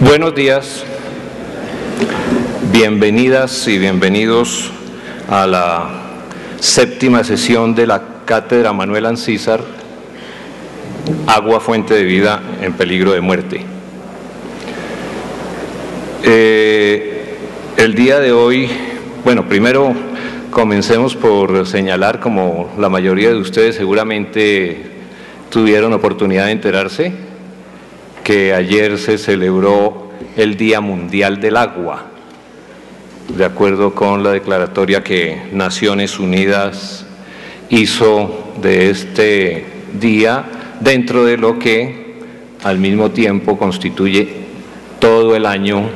Buenos días, bienvenidas y bienvenidos a la séptima sesión de la Cátedra Manuel Ancísar, Agua, fuente de vida en peligro de muerte. El día de hoy, bueno, primero comencemos por señalar, como la mayoría de ustedes seguramente tuvieron oportunidad de enterarse, que ayer se celebró el Día Mundial del Agua, de acuerdo con la declaratoria que Naciones Unidas hizo de este día, dentro de lo que al mismo tiempo constituye todo el año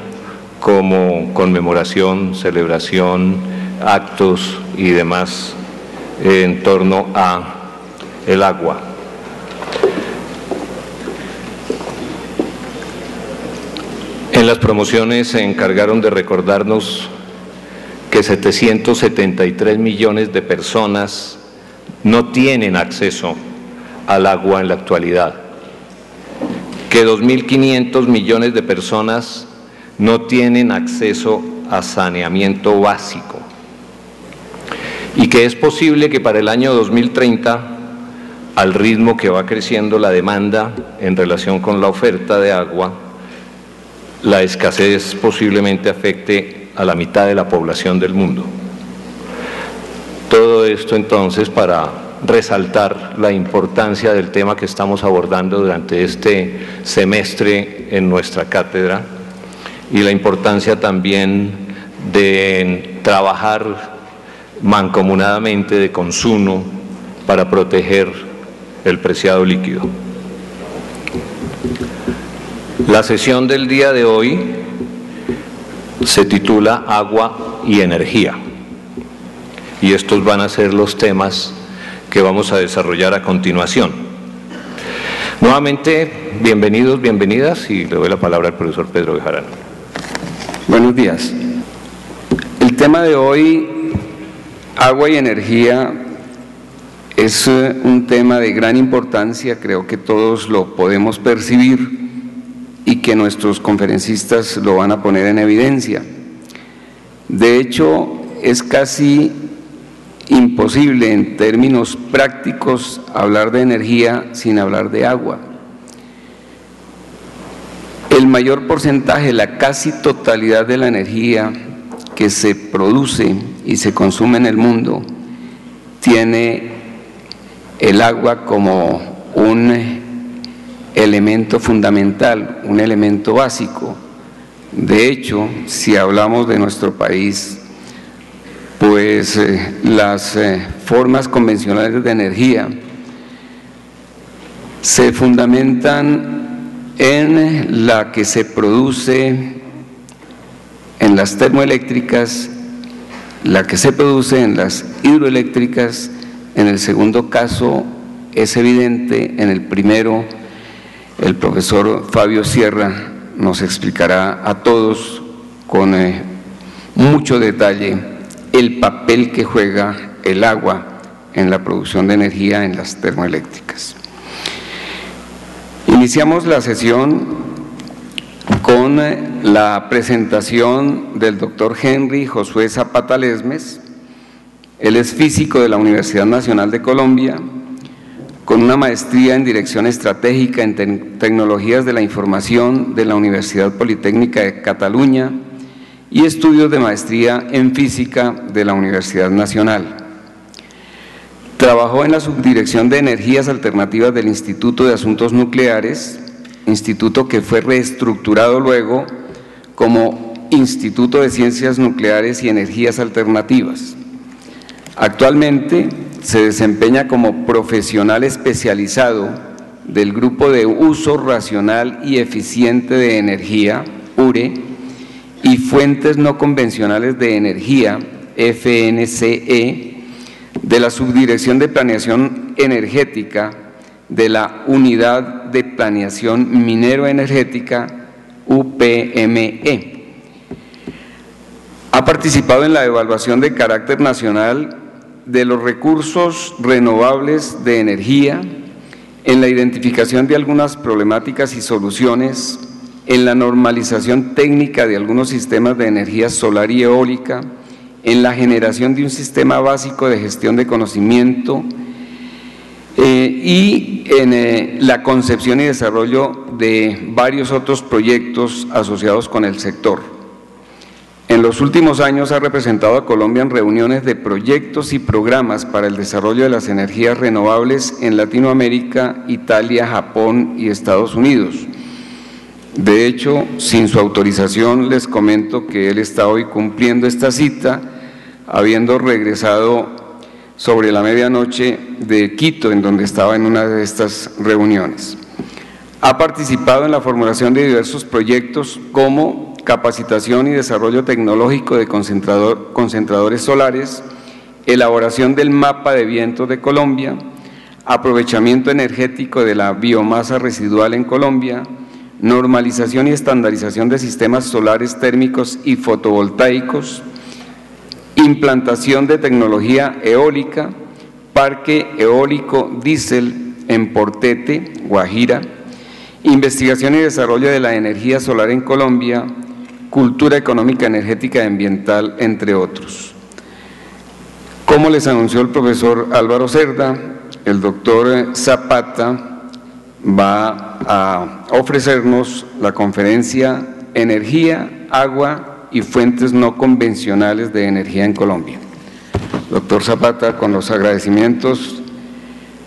como conmemoración, celebración, actos y demás en torno a el agua. En las promociones se encargaron de recordarnos que 773 millones de personas no tienen acceso al agua en la actualidad, que 2.500 millones de personas no tienen acceso a saneamiento básico y que es posible que para el año 2030, al ritmo que va creciendo la demanda en relación con la oferta de agua, la escasez posiblemente afecte a la mitad de la población del mundo. Todo esto entonces para resaltar la importancia del tema que estamos abordando durante este semestre en nuestra cátedra y la importancia también de trabajar mancomunadamente de consumo para proteger el preciado líquido. La sesión del día de hoy se titula Agua y Energía, y estos van a ser los temas que vamos a desarrollar a continuación. Nuevamente, bienvenidos, bienvenidas, y le doy la palabra al profesor Pedro Bejarano. Buenos días. El tema de hoy, agua y energía, es un tema de gran importancia, creo que todos lo podemos percibir y que nuestros conferencistas lo van a poner en evidencia. De hecho, es casi imposible en términos prácticos hablar de energía sin hablar de agua. El mayor porcentaje, la casi totalidad de la energía que se produce y se consume en el mundo tiene el agua como un elemento fundamental, un elemento básico. De hecho, si hablamos de nuestro país, pues las formas convencionales de energía se fundamentan en la que se produce en las termoeléctricas, la que se produce en las hidroeléctricas. En el segundo caso es evidente, en el primero el profesor Fabio Sierra nos explicará a todos con mucho detalle el papel que juega el agua en la producción de energía en las termoeléctricas. Iniciamos la sesión con la presentación del doctor Henry Josué Zapata Lesmes. Él es físico de la Universidad Nacional de Colombia, con una maestría en Dirección Estratégica en Tecnologías de la Información de la Universidad Politécnica de Cataluña y estudios de maestría en Física de la Universidad Nacional. Trabajó en la Subdirección de Energías Alternativas del Instituto de Asuntos Nucleares, instituto que fue reestructurado luego como Instituto de Ciencias Nucleares y Energías Alternativas. Actualmente se desempeña como profesional especializado del Grupo de Uso Racional y Eficiente de Energía, URE, y Fuentes No Convencionales de Energía, FNCE, de la Subdirección de Planeación Energética de la Unidad de Planeación Minero-Energética, UPME. Ha participado en la evaluación de carácter nacional de los recursos renovables de energía, en la identificación de algunas problemáticas y soluciones en la normalización técnica de algunos sistemas de energía solar y eólica, en la generación de un sistema básico de gestión de conocimiento y en la concepción y desarrollo de varios otros proyectos asociados con el sector. En los últimos años ha representado a Colombia en reuniones de proyectos y programas para el desarrollo de las energías renovables en Latinoamérica, Italia, Japón y Estados Unidos. De hecho, sin su autorización, les comento que él está hoy cumpliendo esta cita, habiendo regresado sobre la medianoche de Quito, en donde estaba en una de estas reuniones. Ha participado en la formulación de diversos proyectos como capacitación y desarrollo tecnológico de concentradores solares, elaboración del mapa de vientos de Colombia, aprovechamiento energético de la biomasa residual en Colombia, normalización y estandarización de sistemas solares térmicos y fotovoltaicos, implantación de tecnología eólica, parque eólico diésel en Portete, Guajira, investigación y desarrollo de la energía solar en Colombia, cultura económica, energética y ambiental, entre otros. Como les anunció el profesor Álvaro Cerda, el doctor Zapata va a ofrecernos la conferencia Energía, Agua y Fuentes no convencionales de energía en Colombia. Doctor Zapata, con los agradecimientos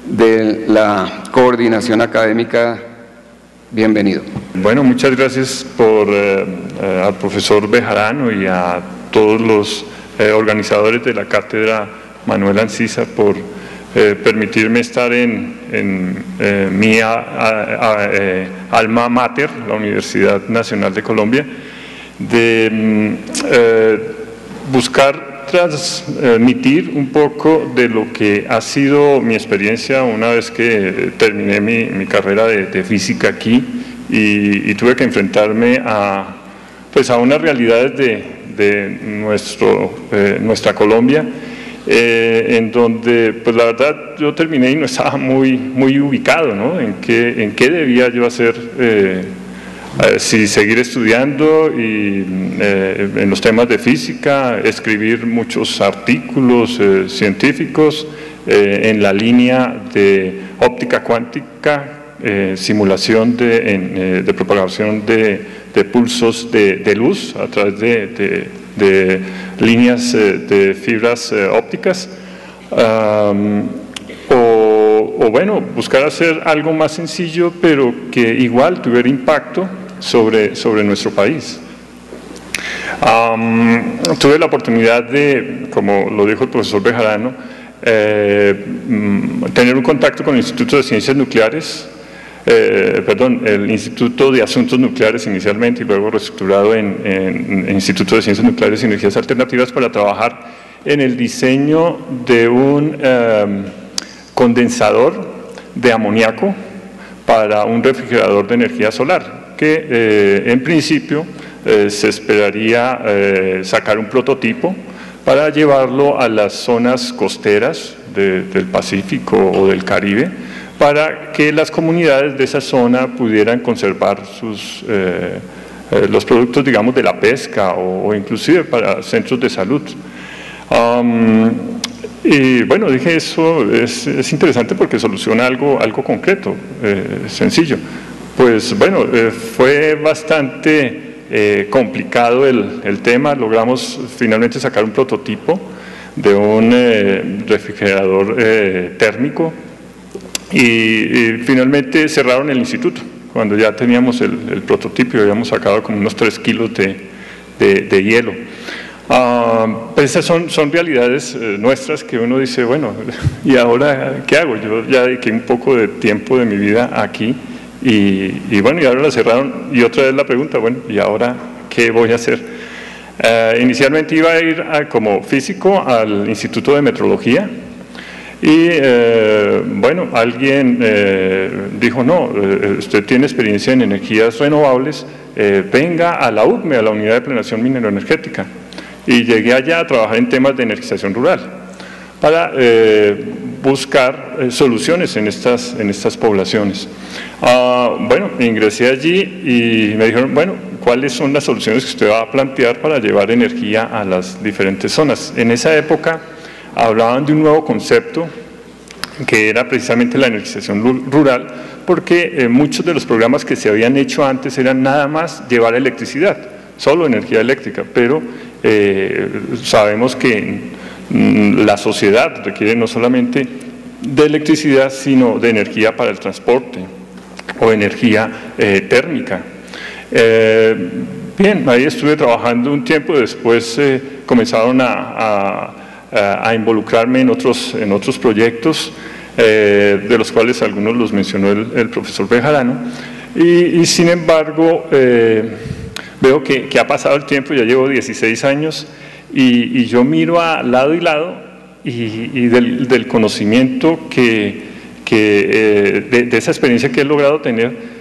de la coordinación académica, bienvenido. Bueno, muchas gracias al profesor Bejarano y a todos los organizadores de la cátedra Manuel Ancisa por permitirme estar en mi alma mater, la Universidad Nacional de Colombia, de buscar transmitir un poco de lo que ha sido mi experiencia una vez que terminé mi carrera de física aquí y tuve que enfrentarme a unas realidades de nuestra Colombia, en donde pues la verdad yo terminé y no estaba muy ubicado, ¿no? en qué debía yo hacer, si seguir estudiando y en los temas de física, escribir muchos artículos científicos en la línea de óptica cuántica, simulación de propagación de pulsos de luz a través de líneas de fibras ópticas, o bueno, buscar hacer algo más sencillo pero que igual tuviera impacto sobre nuestro país. Tuve la oportunidad de, como lo dijo el profesor Bejarano, tener un contacto con el Instituto de Ciencias Nucleares, el Instituto de Asuntos Nucleares inicialmente y luego reestructurado en Instituto de Ciencias Nucleares y Energías Alternativas para trabajar en el diseño de un condensador de amoníaco para un refrigerador de energía solar, que en principio se esperaría sacar un prototipo para llevarlo a las zonas costeras del Pacífico o del Caribe, para que las comunidades de esa zona pudieran conservar los productos, digamos, de la pesca o inclusive para centros de salud. Y bueno, dije, eso es interesante porque soluciona algo concreto, sencillo. Pues bueno, fue bastante complicado el tema. Logramos finalmente sacar un prototipo de un refrigerador térmico y finalmente cerraron el instituto cuando ya teníamos el prototipo y habíamos sacado como unos 3 kilos de hielo. Pues esas son realidades nuestras que uno dice, bueno, ¿y ahora qué hago? Yo ya dediqué un poco de tiempo de mi vida aquí y bueno, y ahora la cerraron. Y otra vez la pregunta, bueno, ¿y ahora qué voy a hacer? Inicialmente iba a ir como físico al Instituto de Metrología y bueno, alguien dijo, no, usted tiene experiencia en energías renovables, venga a la UPME, a la Unidad de Planeación Mineroenergética. Y llegué allá a trabajar en temas de energización rural para buscar soluciones en estas poblaciones. Bueno, ingresé allí y me dijeron, bueno, ¿cuáles son las soluciones que usted va a plantear para llevar energía a las diferentes zonas? En esa época hablaban de un nuevo concepto que era precisamente la energización rural, porque muchos de los programas que se habían hecho antes eran nada más llevar electricidad, solo energía eléctrica, pero sabemos que la sociedad requiere no solamente de electricidad, sino de energía para el transporte o energía térmica. Bien, ahí estuve trabajando un tiempo, después comenzaron a involucrarme en otros proyectos, de los cuales algunos los mencionó el profesor Bejarano, y sin embargo veo que ha pasado el tiempo, ya llevo 16 años, y yo miro a lado y lado, y del conocimiento de esa experiencia que he logrado tener,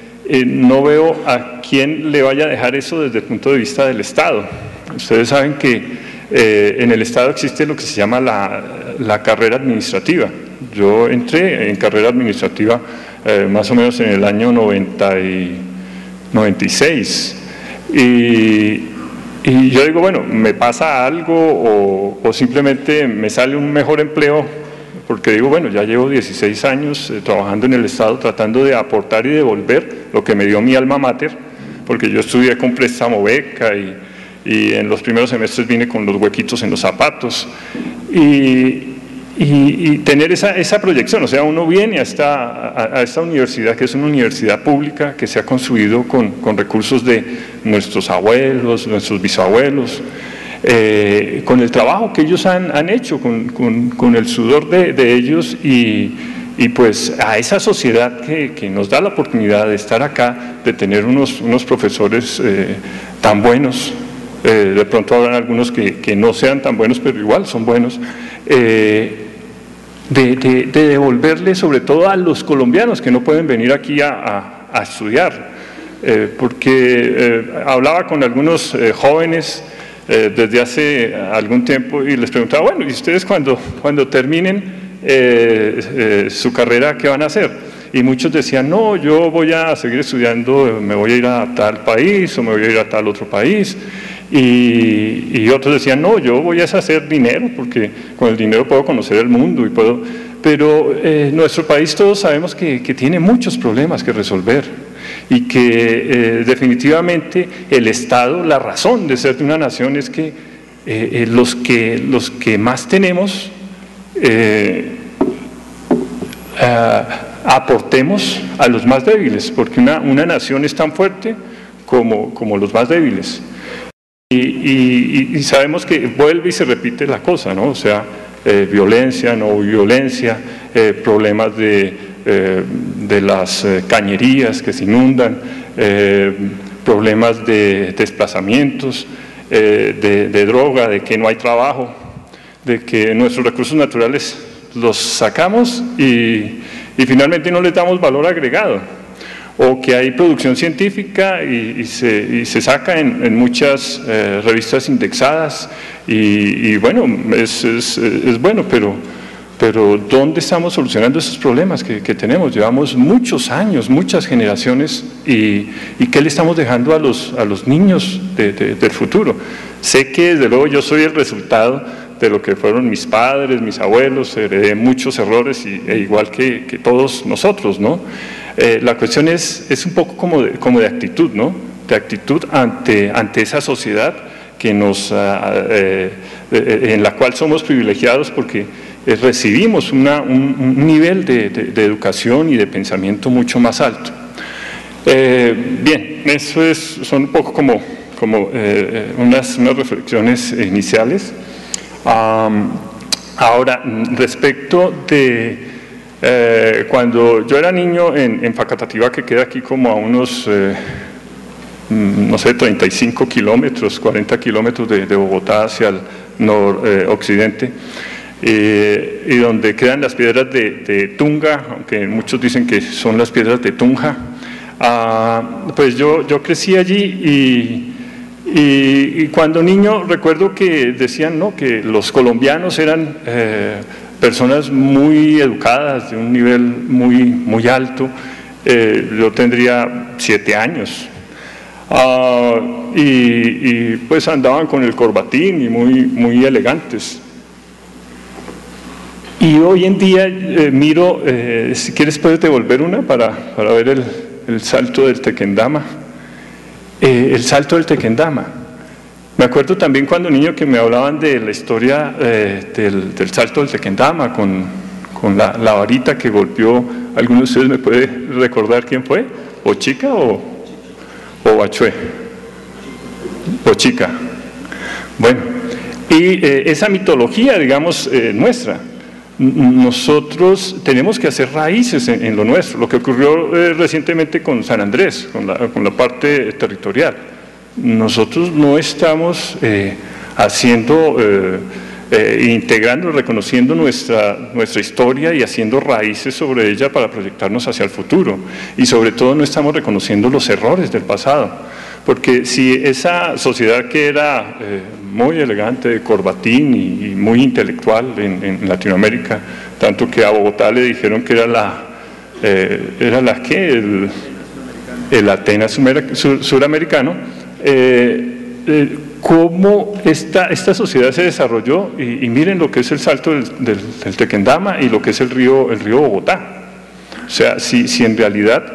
no veo a quién le vaya a dejar eso desde el punto de vista del Estado. Ustedes saben que en el Estado existe lo que se llama la carrera administrativa. Yo entré en carrera administrativa más o menos en el año 96 y yo digo, bueno, me pasa algo o simplemente me sale un mejor empleo, porque digo, bueno, ya llevo 16 años trabajando en el Estado tratando de aportar y devolver lo que me dio mi alma mater, porque yo estudié con préstamo beca y en los primeros semestres vine con los huequitos en los zapatos y tener esa proyección, o sea, uno viene a esta universidad que es una universidad pública que se ha construido con recursos de nuestros abuelos, nuestros bisabuelos, con el trabajo que ellos han hecho, con el sudor de ellos y pues a esa sociedad que nos da la oportunidad de estar acá, de tener unos profesores tan buenos, de pronto habrán algunos que no sean tan buenos, pero igual son buenos, de devolverle sobre todo a los colombianos que no pueden venir aquí a estudiar, porque hablaba con algunos jóvenes desde hace algún tiempo y les preguntaba, bueno, ¿y ustedes cuando terminen su carrera qué van a hacer? Y muchos decían, no, yo voy a seguir estudiando, me voy a ir a tal país o me voy a ir a tal otro país. Y otros decían, no, yo voy a hacer dinero porque con el dinero puedo conocer el mundo y puedo... Pero nuestro país todos sabemos que tiene muchos problemas que resolver y que definitivamente el Estado, la razón de ser de una nación es que los que más tenemos aportemos a los más débiles, porque una nación es tan fuerte como los más débiles. Y sabemos que vuelve y se repite la cosa, ¿no? O sea, violencia, no violencia, problemas de las cañerías que se inundan, problemas de desplazamientos, de droga, de que no hay trabajo, de que nuestros recursos naturales los sacamos y finalmente no les damos valor agregado, o que hay producción científica y se saca en muchas revistas indexadas y bueno, es bueno, pero ¿dónde estamos solucionando esos problemas que tenemos? Llevamos muchos años, muchas generaciones y ¿qué le estamos dejando a los niños del futuro? Sé que desde luego yo soy el resultado de lo que fueron mis padres, mis abuelos, heredé muchos errores igual que todos nosotros, ¿no? La cuestión es un poco como de actitud, ¿no? De actitud ante esa sociedad que en la cual somos privilegiados porque recibimos un nivel de educación y de pensamiento mucho más alto. Bien, eso son un poco como unas reflexiones iniciales. Ahora, respecto de cuando yo era niño en Facatativá, que queda aquí como a unos, no sé, 35 kilómetros, 40 kilómetros de Bogotá hacia el noroccidente, y donde quedan las piedras de Tunga, aunque muchos dicen que son las piedras de Tunja, pues yo crecí allí y cuando niño recuerdo que decían, ¿no?, que los colombianos eran personas muy educadas, de un nivel muy alto. Yo tendría 7 años. Y pues andaban con el corbatín y muy elegantes. Y hoy en día miro, si quieres puedes devolver una para ver el salto del Tequendama. El salto del Tequendama. Me acuerdo también cuando niño que me hablaban de la historia del salto del Tequendama con la varita que golpeó. ¿Alguno de ustedes me puede recordar quién fue? ¿O Chica o Bachué? ¿O Chica? Bueno, y esa mitología, digamos, nuestra. Nosotros tenemos que hacer raíces en lo nuestro, lo que ocurrió recientemente con San Andrés, con la parte territorial. Nosotros no estamos integrando, reconociendo nuestra historia y haciendo raíces sobre ella para proyectarnos hacia el futuro. Y sobre todo no estamos reconociendo los errores del pasado. Porque si esa sociedad que era muy elegante, de corbatín y muy intelectual en Latinoamérica, tanto que a Bogotá le dijeron que era el Atenas suramericano, cómo esta sociedad se desarrolló y miren lo que es el salto del Tequendama y lo que es el río Bogotá. O sea, si en realidad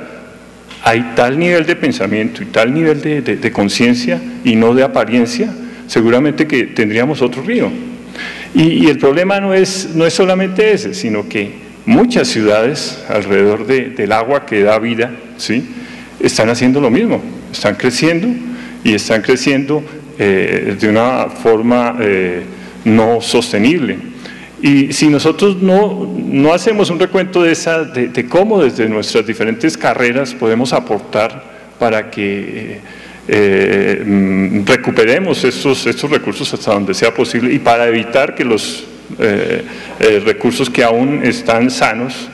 hay tal nivel de pensamiento y tal nivel de conciencia y no de apariencia, seguramente que tendríamos otro río. Y el problema no es solamente ese, sino que muchas ciudades alrededor del agua que da vida, ¿sí?, están haciendo lo mismo, están creciendo y están creciendo de una forma no sostenible. Y si nosotros no hacemos un recuento de cómo desde nuestras diferentes carreras podemos aportar para que recuperemos estos recursos hasta donde sea posible y para evitar que los recursos que aún están sanos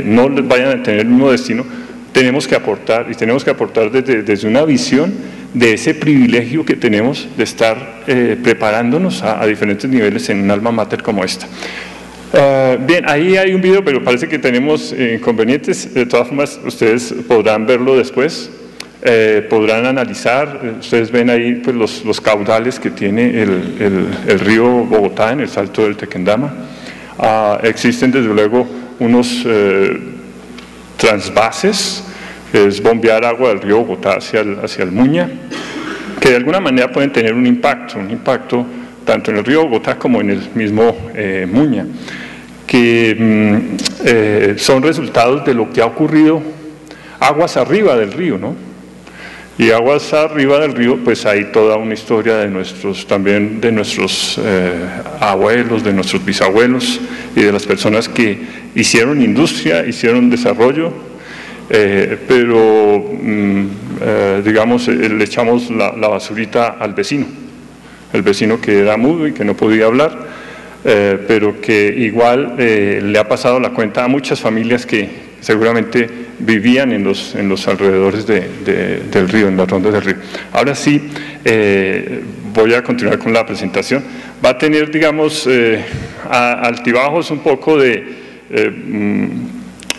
no vayan a tener el mismo destino, tenemos que aportar, y tenemos que aportar desde una visión de ese privilegio que tenemos de estar preparándonos a diferentes niveles en un alma mater como esta. Bien, ahí hay un video, pero parece que tenemos inconvenientes. De todas formas, ustedes podrán verlo después, podrán analizar. Ustedes ven ahí pues, los caudales que tiene el río Bogotá en el salto del Tequendama. Existen desde luego unos transvases, es bombear agua del río Bogotá hacia el Muña, que de alguna manera pueden tener un impacto tanto en el río Bogotá como en el mismo Muña, que son resultados de lo que ha ocurrido aguas arriba del río, ¿no? Y aguas arriba del río, pues hay toda una historia de nuestros abuelos, de nuestros bisabuelos y de las personas que hicieron industria, hicieron desarrollo, pero digamos le echamos la basurita al vecino, el vecino que era mudo y que no podía hablar, pero que igual le ha pasado la cuenta a muchas familias que seguramente vivían en los alrededores del río, en las rondas del río. Ahora sí, voy a continuar con la presentación. Va a tener, digamos, altibajos un poco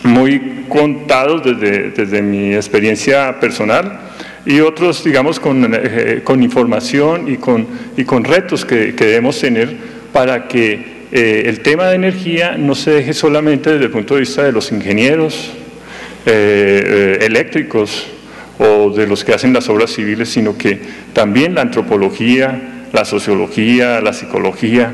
muy contados desde mi experiencia personal y otros, digamos, con información y con retos que debemos tener para que el tema de energía no se deje solamente desde el punto de vista de los ingenieros eléctricos o de los que hacen las obras civiles, sino que también la antropología, la sociología, la psicología,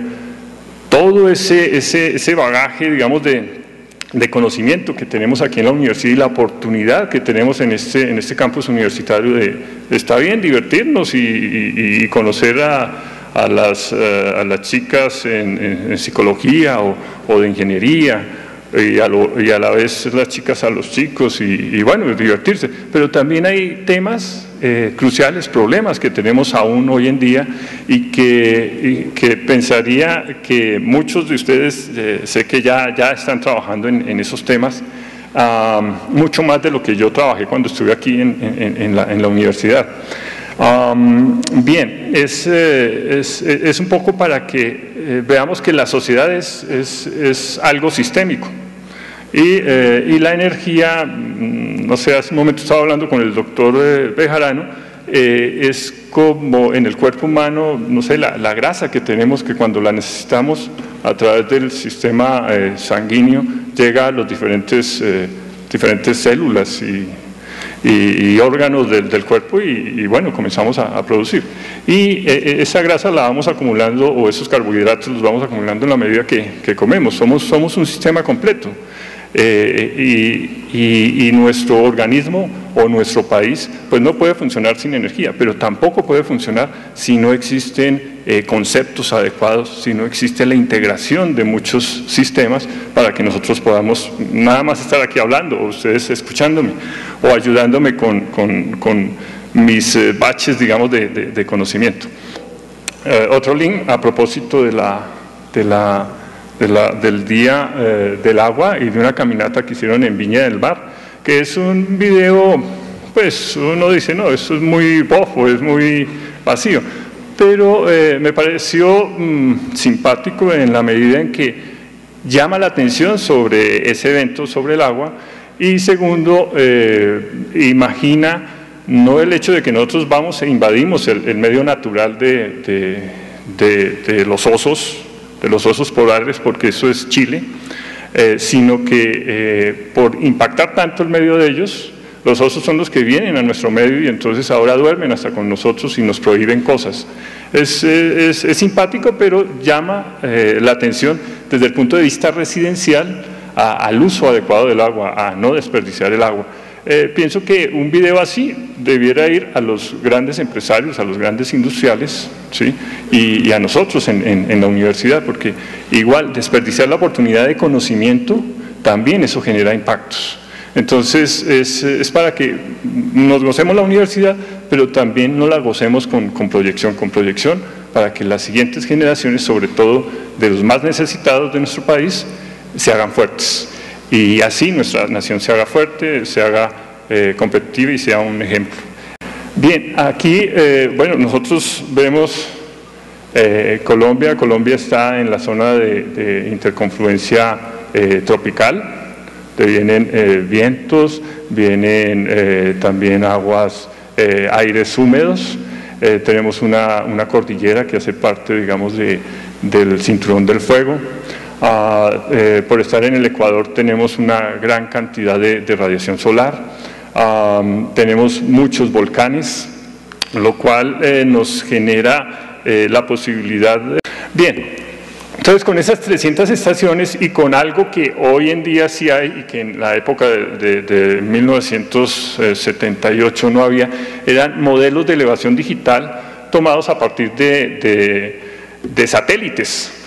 todo ese bagaje, digamos, de conocimiento que tenemos aquí en la universidad y la oportunidad que tenemos en este campus universitario de está bien divertirnos y conocer a las chicas en psicología o de ingeniería y a la vez las chicas a los chicos y bueno, divertirse, pero también hay temas cruciales, problemas que tenemos aún hoy en día y que pensaría que muchos de ustedes sé que ya están trabajando en esos temas, mucho más de lo que yo trabajé cuando estuve aquí en la universidad. Bien, es un poco para que veamos que la sociedad es algo sistémico. Y la energía, no sé, hace un momento estaba hablando con el doctor Bejarano, es como en el cuerpo humano, no sé, la grasa que tenemos, que cuando la necesitamos a través del sistema sanguíneo llega a los diferentes células y órganos del cuerpo y bueno, comenzamos a producir. Y esa grasa la vamos acumulando, o esos carbohidratos los vamos acumulando en la medida que comemos. Somos un sistema completo. Y nuestro organismo o nuestro país pues no puede funcionar sin energía, pero tampoco puede funcionar si no existen conceptos adecuados, si no existe la integración de muchos sistemas para que nosotros podamos nada más estar aquí hablando, o ustedes escuchándome, o ayudándome con mis baches, digamos, de conocimiento. Otro link a propósito del Día del Agua y de una caminata que hicieron en Viña del Mar, que es un video, pues uno dice, no, eso es muy bofo, es muy vacío, pero me pareció simpático en la medida en que llama la atención sobre ese evento, sobre el agua, y segundo, imagina no el hecho de que nosotros vamos e invadimos el medio natural de los osos, de los osos polares, porque eso es Chile, sino que por impactar tanto el medio de ellos, los osos son los que vienen a nuestro medio y entonces ahora duermen hasta con nosotros y nos prohíben cosas. Es simpático, pero llama la atención desde el punto de vista residencial al uso adecuado del agua, a no desperdiciar el agua. Pienso que un video así debiera ir a los grandes empresarios, a los grandes industriales, ¿sí? y a nosotros en la universidad, porque igual desperdiciar la oportunidad de conocimiento, también eso genera impactos. Entonces es para que nos gocemos la universidad, pero también no la gocemos con proyección, para que las siguientes generaciones, sobre todo de los más necesitados de nuestro país, se hagan fuertes. Y así nuestra nación se haga fuerte, se haga competitiva y sea un ejemplo. Bien, aquí, bueno, nosotros vemos Colombia. Colombia está en la zona de interconfluencia tropical. Vienen vientos, vienen también aguas, aires húmedos. Tenemos una cordillera que hace parte, digamos, del cinturón del fuego. Por estar en el Ecuador tenemos una gran cantidad de radiación solar, tenemos muchos volcanes, lo cual nos genera la posibilidad de... Bien, entonces con esas 300 estaciones y con algo que hoy en día sí hay y que en la época de 1978 no había, eran modelos de elevación digital tomados a partir de satélites.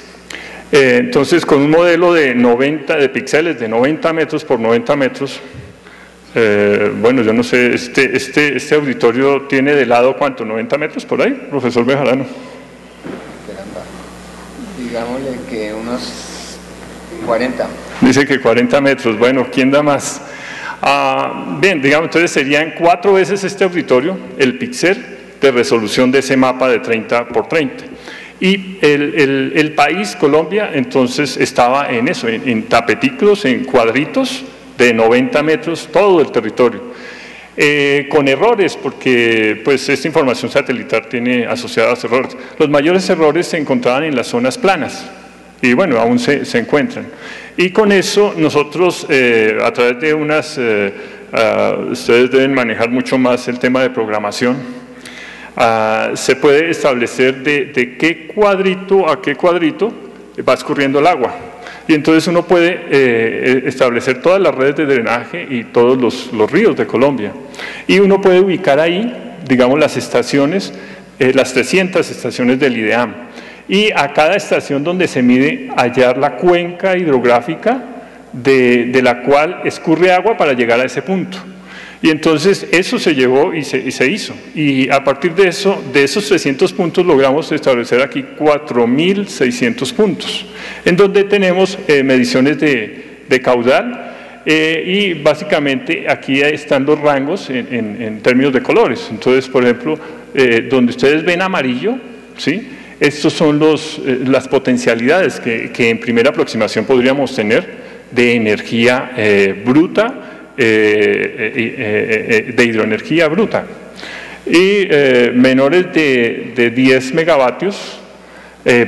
Entonces, con un modelo de píxeles de 90 metros por 90 metros, bueno, yo no sé, este auditorio tiene de lado, ¿cuánto? ¿90 metros por ahí, profesor Bejarano? Digámosle que unos 40. Dice que 40 metros, bueno, ¿quién da más? Bien, digamos, entonces serían 4 veces este auditorio, el píxel de resolución de ese mapa de 30 por 30. Y el país, Colombia, entonces estaba en eso, en tapetículos, en cuadritos de 90 metros, todo el territorio. Con errores, porque pues esta información satelital tiene asociados errores. Los mayores errores se encontraban en las zonas planas, y bueno, aún se encuentran. Y con eso nosotros, a través de ustedes deben manejar mucho más el tema de programación, se puede establecer de qué cuadrito a qué cuadrito va escurriendo el agua. Y entonces uno puede establecer todas las redes de drenaje y todos los ríos de Colombia. Y uno puede ubicar ahí, digamos, las estaciones, las 300 estaciones del IDEAM. Y a cada estación donde se mide, hallar la cuenca hidrográfica de la cual escurre agua para llegar a ese punto. Y entonces eso se llevó y se hizo. Y a partir de eso, de esos 300 puntos, logramos establecer aquí 4.600 puntos, en donde tenemos mediciones de caudal y básicamente aquí están los rangos en términos de colores. Entonces, por ejemplo, donde ustedes ven amarillo, ¿sí? Estos son las potencialidades que en primera aproximación podríamos tener de energía bruta, de hidroenergía bruta. Y menores de 10 megavatios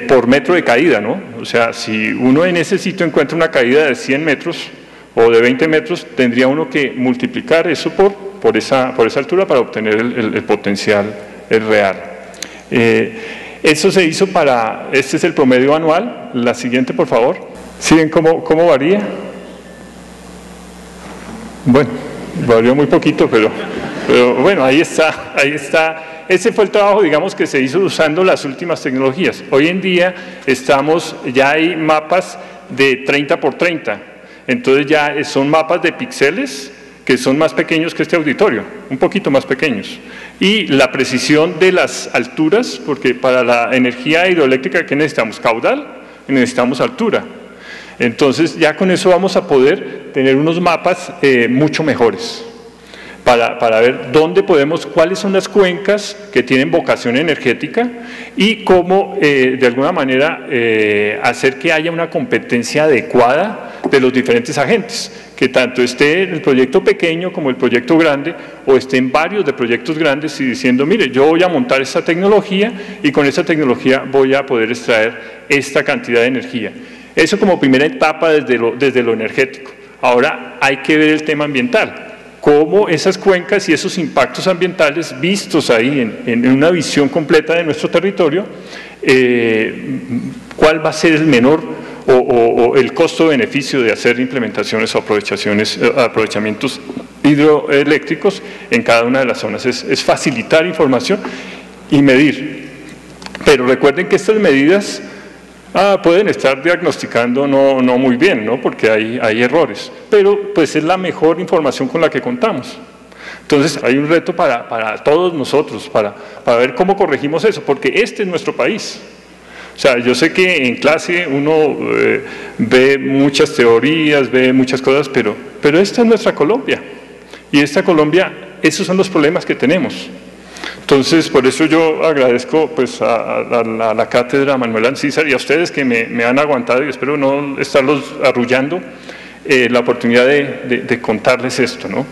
por metro de caída, ¿no? O sea, si uno en ese sitio encuentra una caída de 100 metros o de 20 metros, tendría uno que multiplicar eso por esa altura para obtener el potencial real. Eso se hizo este es el promedio anual. La siguiente, por favor. ¿Sí ven cómo varía? Bueno, varió muy poquito, pero bueno, ahí está. Ese fue el trabajo, digamos, que se hizo usando las últimas tecnologías. Hoy en día ya hay mapas de 30 por 30, entonces ya son mapas de píxeles que son más pequeños que este auditorio, un poquito más pequeños. Y la precisión de las alturas, porque para la energía hidroeléctrica, ¿qué necesitamos? Caudal, necesitamos altura. Entonces ya con eso vamos a poder tener unos mapas mucho mejores para ver cuáles son las cuencas que tienen vocación energética y cómo de alguna manera hacer que haya una competencia adecuada de los diferentes agentes, que tanto esté el proyecto pequeño como el proyecto grande, o estén varios de proyectos grandes y diciendo, mire, yo voy a montar esta tecnología y con esta tecnología voy a poder extraer esta cantidad de energía. Eso como primera etapa desde lo energético. Ahora hay que ver el tema ambiental, cómo esas cuencas y esos impactos ambientales vistos ahí en una visión completa de nuestro territorio, cuál va a ser el menor o el costo-beneficio de hacer implementaciones o aprovechamientos hidroeléctricos en cada una de las zonas. Es facilitar información y medir. Pero recuerden que estas medidas pueden estar diagnosticando no muy bien, ¿no? Porque hay errores, pero pues es la mejor información con la que contamos. Entonces hay un reto para todos nosotros, para ver cómo corregimos eso, porque este es nuestro país. O sea, yo sé que en clase uno ve muchas teorías, ve muchas cosas, pero esta es nuestra Colombia, y esta Colombia, esos son los problemas que tenemos. Entonces, por eso yo agradezco pues, a la cátedra Manuel Ancísar y a ustedes que me han aguantado, y espero no estarlos arrullando, la oportunidad de contarles esto, ¿no?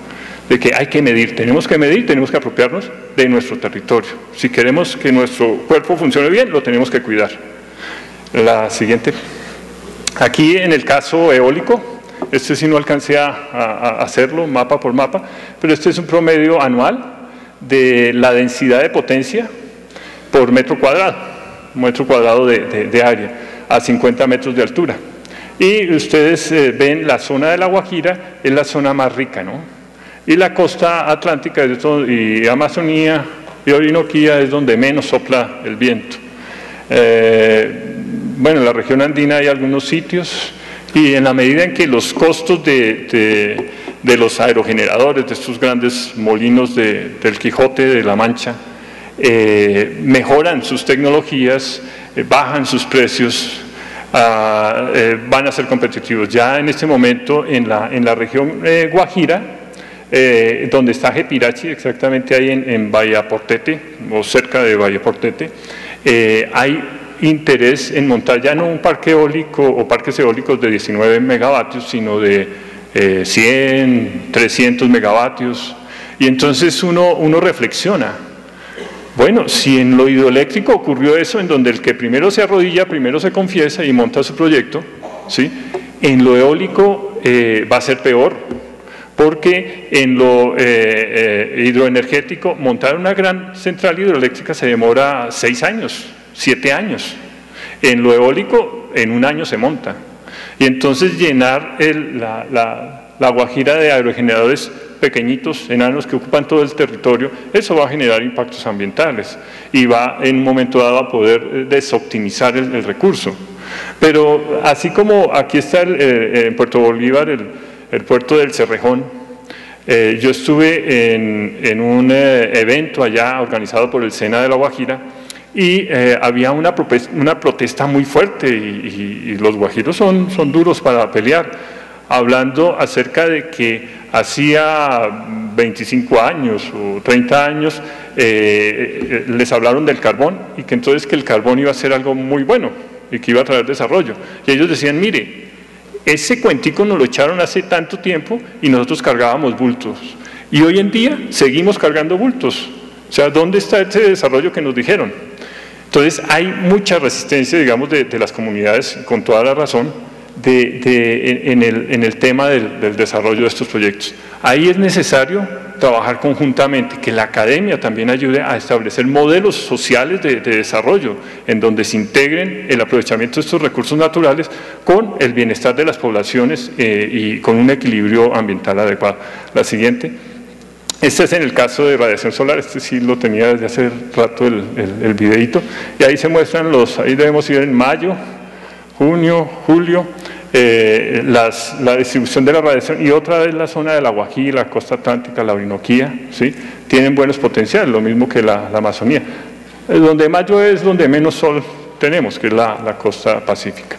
De que hay que medir, tenemos que apropiarnos de nuestro territorio. Si queremos que nuestro cuerpo funcione bien, lo tenemos que cuidar. La siguiente. Aquí en el caso eólico, este sí no alcancé a hacerlo mapa por mapa, pero este es un promedio anual de la densidad de potencia por metro cuadrado de área, a 50 metros de altura. Y ustedes ven la zona de La Guajira, es la zona más rica, ¿no? Y la costa atlántica y Amazonía y Orinoquía es donde menos sopla el viento. Bueno, en la región andina hay algunos sitios, y en la medida en que los costos de los aerogeneradores, de estos grandes molinos del Quijote, de La Mancha, mejoran sus tecnologías, bajan sus precios, van a ser competitivos. Ya en este momento en la región Guajira, donde está Jepirachi, exactamente ahí en Vallaportete, o cerca de Vallaportete, hay interés en montar ya no un parque eólico o parques eólicos de 19 megavatios, sino de 100, 300 megavatios, y entonces uno reflexiona, bueno, si en lo hidroeléctrico ocurrió eso, en donde el que primero se arrodilla, primero se confiesa y monta su proyecto, ¿sí? En lo eólico va a ser peor, porque en lo hidroenergético montar una gran central hidroeléctrica se demora 6 años, 7 años. En lo eólico, en 1 año se monta. Y entonces llenar la Guajira de aerogeneradores pequeñitos, enanos, que ocupan todo el territorio, eso va a generar impactos ambientales y va en un momento dado a poder desoptimizar el recurso. Pero así como aquí está en Puerto Bolívar el puerto del Cerrejón, yo estuve en un evento allá organizado por el SENA de La Guajira, y había una protesta muy fuerte, y los guajiros son duros para pelear, hablando acerca de que hacía 25 años o 30 años les hablaron del carbón y que entonces que el carbón iba a ser algo muy bueno y que iba a traer desarrollo. Y ellos decían, mire, ese cuentico nos lo echaron hace tanto tiempo y nosotros cargábamos bultos. Y hoy en día seguimos cargando bultos. O sea, ¿dónde está ese desarrollo que nos dijeron? Entonces hay mucha resistencia, digamos, de las comunidades, con toda la razón, en el tema del desarrollo de estos proyectos. Ahí es necesario trabajar conjuntamente, que la academia también ayude a establecer modelos sociales de desarrollo, en donde se integren el aprovechamiento de estos recursos naturales con el bienestar de las poblaciones y con un equilibrio ambiental adecuado. La siguiente. Este es en el caso de radiación solar, este sí lo tenía desde hace rato el videíto, y ahí se muestran ahí debemos ir en mayo, junio, julio, la distribución de la radiación, y otra vez la zona de la Guajira, la costa atlántica, la Orinoquía, ¿sí? Tienen buenos potenciales, lo mismo que la Amazonía. Donde mayo es donde menos sol tenemos, que es la costa pacífica.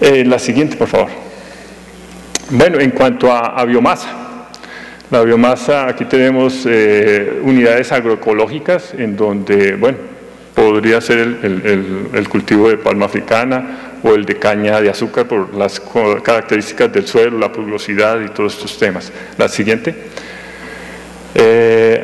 La siguiente, por favor. Bueno, en cuanto a biomasa. La biomasa, aquí tenemos unidades agroecológicas en donde, bueno, podría ser el cultivo de palma africana o el de caña de azúcar por las características del suelo, la pluviosidad y todos estos temas. La siguiente.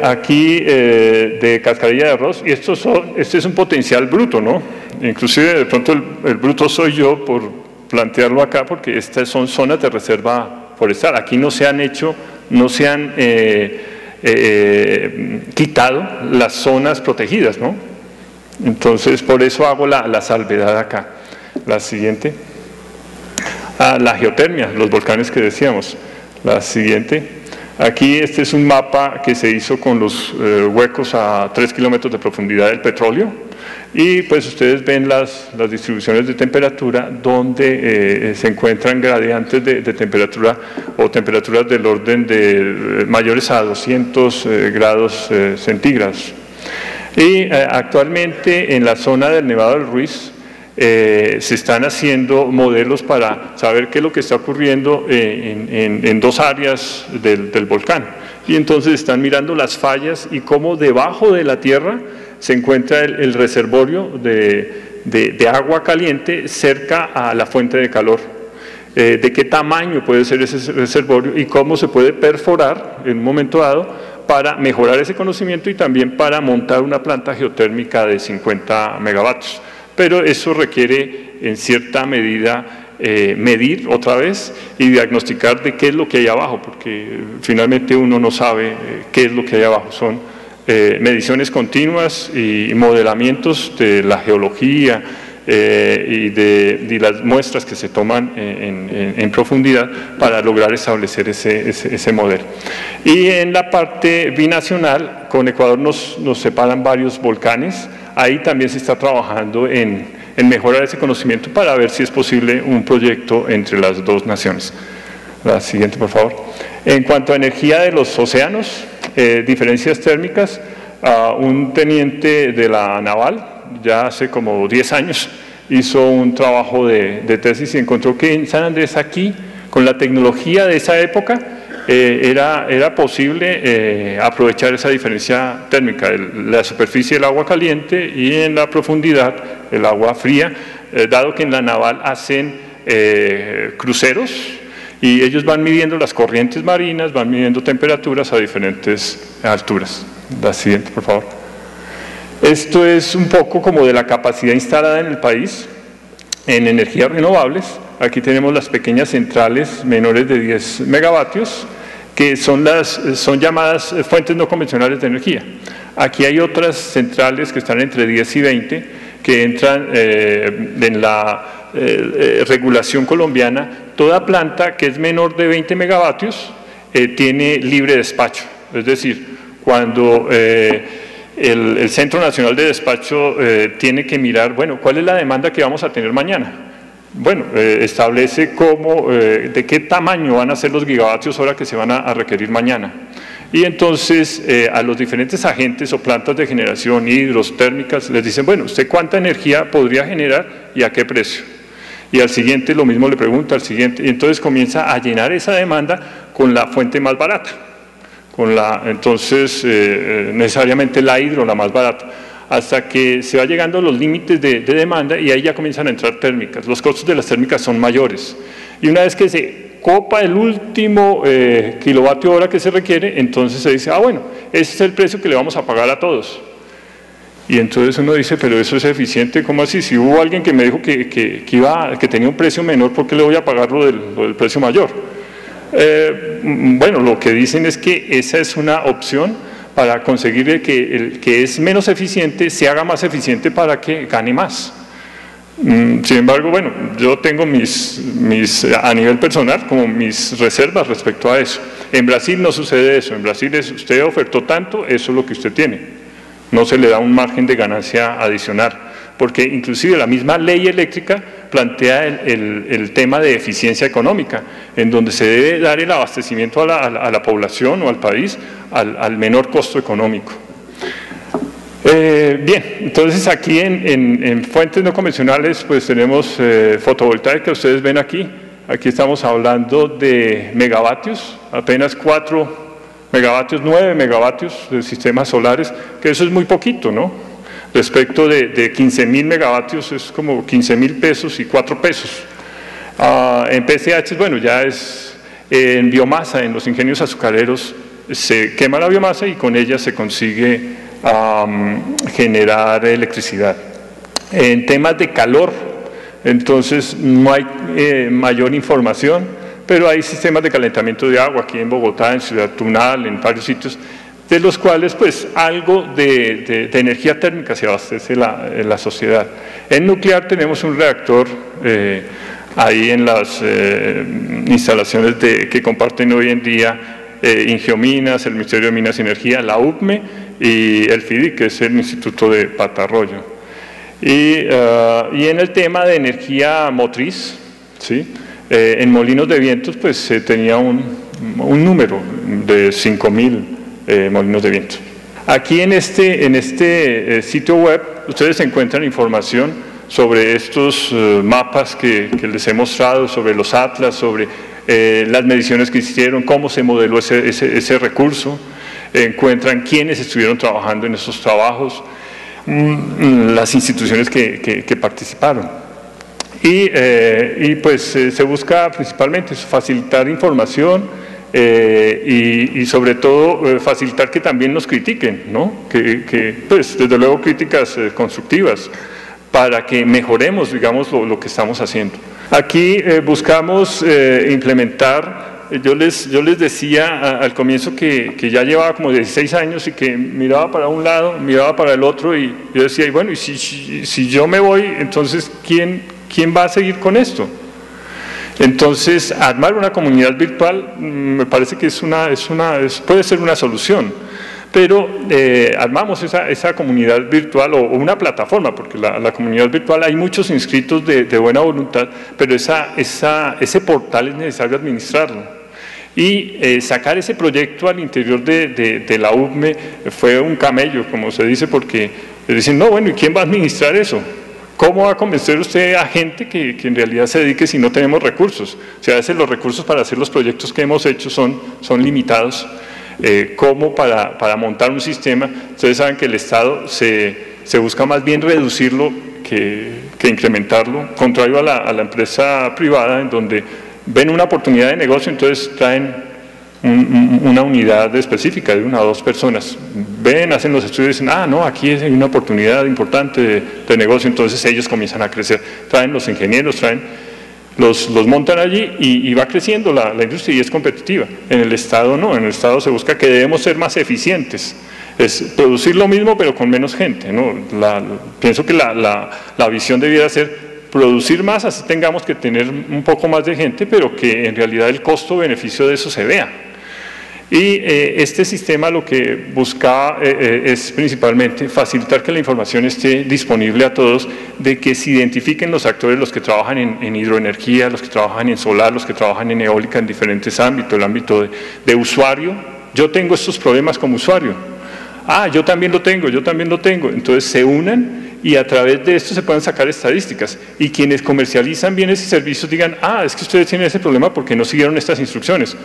Aquí de cascarilla de arroz, y este es un potencial bruto, ¿no? Inclusive de pronto el bruto soy yo por plantearlo acá, porque estas son zonas de reserva forestal. Aquí no se han quitado las zonas protegidas, ¿no? Entonces, por eso hago la salvedad acá. La siguiente. La geotermia, los volcanes que decíamos. La siguiente. Aquí este es un mapa que se hizo con los huecos a 3 kilómetros de profundidad del petróleo. Y pues ustedes ven las distribuciones de temperatura donde se encuentran gradientes de temperatura o temperaturas del orden de mayores a 200 grados centígrados. Y actualmente en la zona del Nevado del Ruiz se están haciendo modelos para saber qué es lo que está ocurriendo en dos áreas del volcán. Y entonces están mirando las fallas y cómo debajo de la tierra se encuentra el reservorio de agua caliente cerca a la fuente de calor. De qué tamaño puede ser ese reservorio y cómo se puede perforar en un momento dado para mejorar ese conocimiento y también para montar una planta geotérmica de 50 megavatios. Pero eso requiere en cierta medida medir otra vez y diagnosticar de qué es lo que hay abajo, porque finalmente uno no sabe qué es lo que hay abajo. Son mediciones continuas y modelamientos de la geología y las muestras que se toman en profundidad para lograr establecer ese modelo. Y en la parte binacional, con Ecuador nos separan varios volcanes. Ahí también se está trabajando en mejorar ese conocimiento para ver si es posible un proyecto entre las dos naciones. La siguiente, por favor. En cuanto a energía de los océanos, diferencias térmicas, un teniente de la naval, ya hace como 10 años, hizo un trabajo de tesis y encontró que en San Andrés, aquí, con la tecnología de esa época, era posible aprovechar esa diferencia térmica, la superficie del agua caliente y en la profundidad el agua fría, dado que en la naval hacen cruceros y ellos van midiendo las corrientes marinas, van midiendo temperaturas a diferentes alturas. La siguiente, por favor. Esto es un poco como de la capacidad instalada en el país en energías renovables. Aquí tenemos las pequeñas centrales menores de 10 megavatios, que son llamadas fuentes no convencionales de energía. Aquí hay otras centrales que están entre 10 y 20, que entran en la regulación colombiana. Toda planta que es menor de 20 megavatios tiene libre despacho, es decir, cuando el Centro Nacional de Despacho tiene que mirar, bueno, ¿cuál es la demanda que vamos a tener mañana? Bueno, establece de qué tamaño van a ser los gigavatios hora que se van a requerir mañana. Y entonces a los diferentes agentes o plantas de generación hidrotérmicas les dicen, bueno, ¿usted cuánta energía podría generar y a qué precio? Y al siguiente lo mismo le pregunta, al siguiente, y entonces comienza a llenar esa demanda con la fuente más barata. entonces necesariamente la hidro, la más barata, hasta que se va llegando a los límites de demanda y ahí ya comienzan a entrar térmicas. Los costos de las térmicas son mayores. Y una vez que se copa el último kilovatio hora que se requiere, entonces se dice, bueno, ese es el precio que le vamos a pagar a todos. Y entonces uno dice, pero eso es eficiente, ¿cómo así? Si hubo alguien que me dijo que tenía un precio menor, ¿por qué le voy a pagar lo del precio mayor? Bueno, lo que dicen es que esa es una opción para conseguir que el que es menos eficiente se haga más eficiente para que gane más. Sin embargo, bueno, yo tengo a nivel personal como mis reservas respecto a eso. En Brasil no sucede eso. En Brasil usted ofertó tanto, eso es lo que usted tiene. No se le da un margen de ganancia adicional, porque inclusive la misma ley eléctrica plantea el tema de eficiencia económica, en donde se debe dar el abastecimiento a la población o al país al menor costo económico. Bien, entonces aquí en fuentes no convencionales pues tenemos fotovoltaica, ustedes ven aquí estamos hablando de megavatios, apenas 4 megavatios, 9 megavatios de sistemas solares, que eso es muy poquito, ¿no? Respecto de 15.000 megavatios es como 15.000 pesos y 4 pesos. En PCH, bueno, ya es en biomasa, en los ingenios azucareros se quema la biomasa y con ella se consigue generar electricidad. En temas de calor, entonces no hay mayor información, pero hay sistemas de calentamiento de agua aquí en Bogotá, en Ciudad Tunal, en varios sitios, de los cuales pues algo de energía térmica se abastece en la sociedad. En nuclear tenemos un reactor ahí en las instalaciones que comparten hoy en día Ingiominas, el Ministerio de Minas y Energía, la UPME y el FIDIC, que es el Instituto de Patarroyo. Y en el tema de energía motriz, ¿sí? En molinos de vientos pues se tenía un número de 5.000 molinos de viento. Aquí en este sitio web ustedes encuentran información sobre estos mapas que les he mostrado, sobre los atlas, sobre las mediciones que hicieron, cómo se modeló ese recurso, encuentran quiénes estuvieron trabajando en esos trabajos, las instituciones que participaron. Y pues se busca principalmente facilitar información y sobre todo facilitar que también nos critiquen, ¿no? Pues desde luego críticas constructivas para que mejoremos, digamos, lo que estamos haciendo. Aquí buscamos implementar, yo les decía al comienzo que ya llevaba como 16 años y que miraba para un lado, miraba para el otro y yo decía, y bueno, y si yo me voy, entonces ¿quién va a seguir con esto? Entonces, armar una comunidad virtual me parece que puede ser una solución, pero armamos esa comunidad virtual o una plataforma, porque la comunidad virtual hay muchos inscritos de buena voluntad, pero ese portal es necesario administrarlo. Y sacar ese proyecto al interior de la UPME fue un camello, como se dice, porque dicen, no, bueno, ¿y quién va a administrar eso? ¿Cómo va a convencer usted a gente que en realidad se dedique si no tenemos recursos? O sea, a veces los recursos para hacer los proyectos que hemos hecho son limitados. ¿Cómo para montar un sistema? Ustedes saben que el Estado se busca más bien reducirlo que incrementarlo, contrario a la empresa privada, en donde ven una oportunidad de negocio, entonces traen una unidad específica de 1 o 2 personas. Ven, hacen los estudios y dicen, no, aquí hay una oportunidad importante de negocio, entonces ellos comienzan a crecer. Traen los ingenieros, los montan allí y va creciendo la industria y es competitiva. En el Estado no, en el Estado se busca que debemos ser más eficientes. Es producir lo mismo pero con menos gente, ¿no? Pienso que la visión debiera ser producir más, así tengamos que tener un poco más de gente, pero que en realidad el costo-beneficio de eso se vea. Y este sistema lo que buscaba es principalmente facilitar que la información esté disponible a todos, de que se identifiquen los actores, los que trabajan en hidroenergía, los que trabajan en solar, los que trabajan en eólica, en diferentes ámbitos, el ámbito de usuario. Yo tengo estos problemas como usuario. Yo también lo tengo, Entonces se unan y a través de esto se pueden sacar estadísticas. Y quienes comercializan bienes y servicios digan, es que ustedes tienen ese problema porque no siguieron estas instrucciones.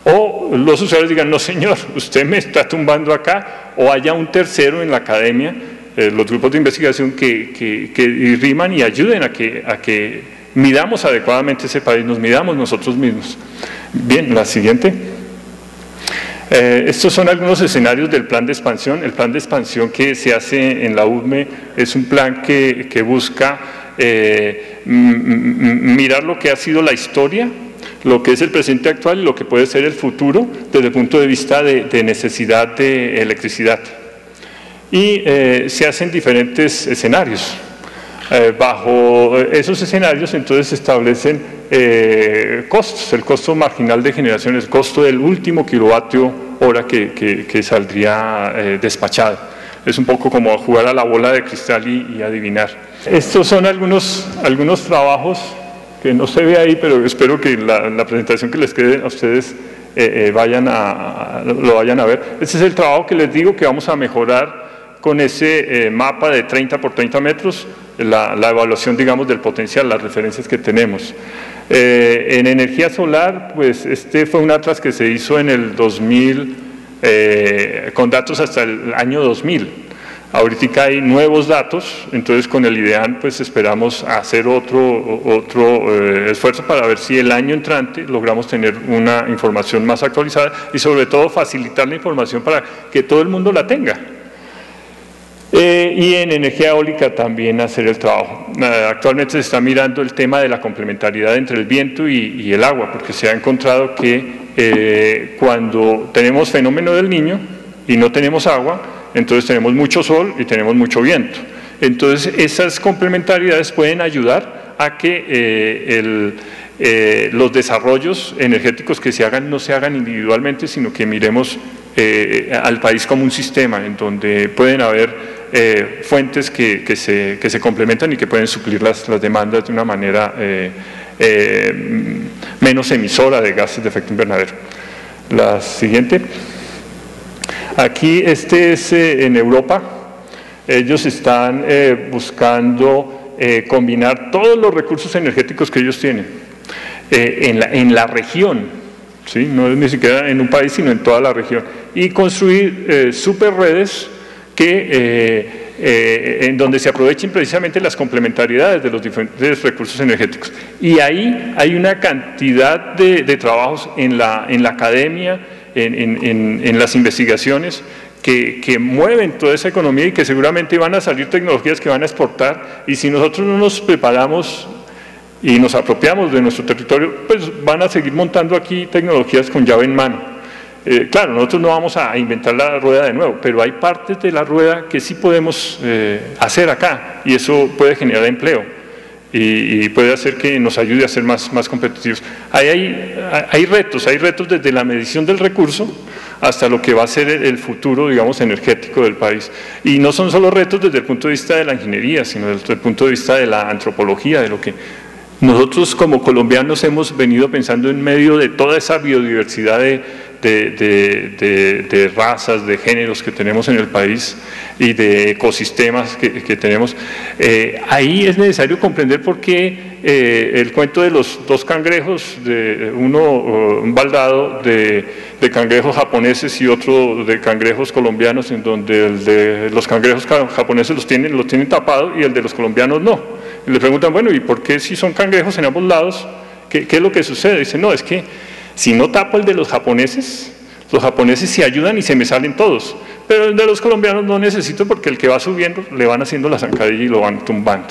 O los usuarios digan, no señor, usted me está tumbando acá, o haya un tercero en la academia, los grupos de investigación que riman y ayuden a que midamos adecuadamente ese país, nos midamos nosotros mismos. Bien, la siguiente. Estos son algunos escenarios del plan de expansión. El plan de expansión que se hace en la UDME es un plan que busca mirar lo que ha sido la historia, lo que es el presente actual y lo que puede ser el futuro desde el punto de vista de necesidad de electricidad. Y se hacen diferentes escenarios. Bajo esos escenarios entonces se establecen costos, el costo marginal de generación, el costo del último kilovatio hora que saldría despachado. Es un poco como jugar a la bola de cristal y adivinar. Estos son algunos trabajos que no se ve ahí, pero espero que la presentación que les quede a ustedes lo vayan a ver. Este es el trabajo que les digo que vamos a mejorar con ese mapa de 30 por 30 metros, la evaluación, digamos, del potencial, las referencias que tenemos. En energía solar, pues este fue un atlas que se hizo en el 2000, con datos hasta el año 2000. Ahorita hay nuevos datos, entonces con el IDEAN pues esperamos hacer otro esfuerzo para ver si el año entrante logramos tener una información más actualizada y sobre todo facilitar la información para que todo el mundo la tenga. Y en energía eólica también hacer el trabajo. Actualmente se está mirando el tema de la complementariedad entre el viento y el agua, porque se ha encontrado que cuando tenemos fenómeno del Niño y no tenemos agua, entonces tenemos mucho sol y tenemos mucho viento. Entonces esas complementariedades pueden ayudar a que los desarrollos energéticos que se hagan no se hagan individualmente, sino que miremos al país como un sistema en donde pueden haber fuentes que se complementan y que pueden suplir las demandas de una manera menos emisora de gases de efecto invernadero. La siguiente. Aquí este es en Europa. Ellos están buscando combinar todos los recursos energéticos que ellos tienen en la región, ¿sí? No es ni siquiera en un país, sino en toda la región, y construir superredes en donde se aprovechen precisamente las complementariedades de los diferentes recursos energéticos. Y ahí hay una cantidad de trabajos en la academia, en las investigaciones que mueven toda esa economía y que seguramente van a salir tecnologías que van a exportar, y si nosotros no nos preparamos y nos apropiamos de nuestro territorio, pues van a seguir montando aquí tecnologías con llave en mano. Claro, nosotros no vamos a inventar la rueda de nuevo, pero hay partes de la rueda que sí podemos hacer acá, y eso puede generar empleo y puede hacer que nos ayude a ser más competitivos. Hay retos desde la medición del recurso hasta lo que va a ser el futuro, digamos, energético del país. Y no son solo retos desde el punto de vista de la ingeniería, sino desde el punto de vista de la antropología, de lo que nosotros como colombianos hemos venido pensando en medio de toda esa biodiversidad de razas, de géneros que tenemos en el país y de ecosistemas que tenemos. Ahí es necesario comprender por qué el cuento de los dos cangrejos, un baldado de cangrejos japoneses y otro de cangrejos colombianos, en donde el de los cangrejos japoneses los tienen tapados y el de los colombianos no. Y le preguntan, bueno, ¿y por qué si son cangrejos en ambos lados? ¿Qué es lo que sucede? Dice, no, es que si no tapo el de los japoneses se ayudan y se me salen todos, pero el de los colombianos no necesito, porque el que va subiendo le van haciendo la zancadilla y lo van tumbando.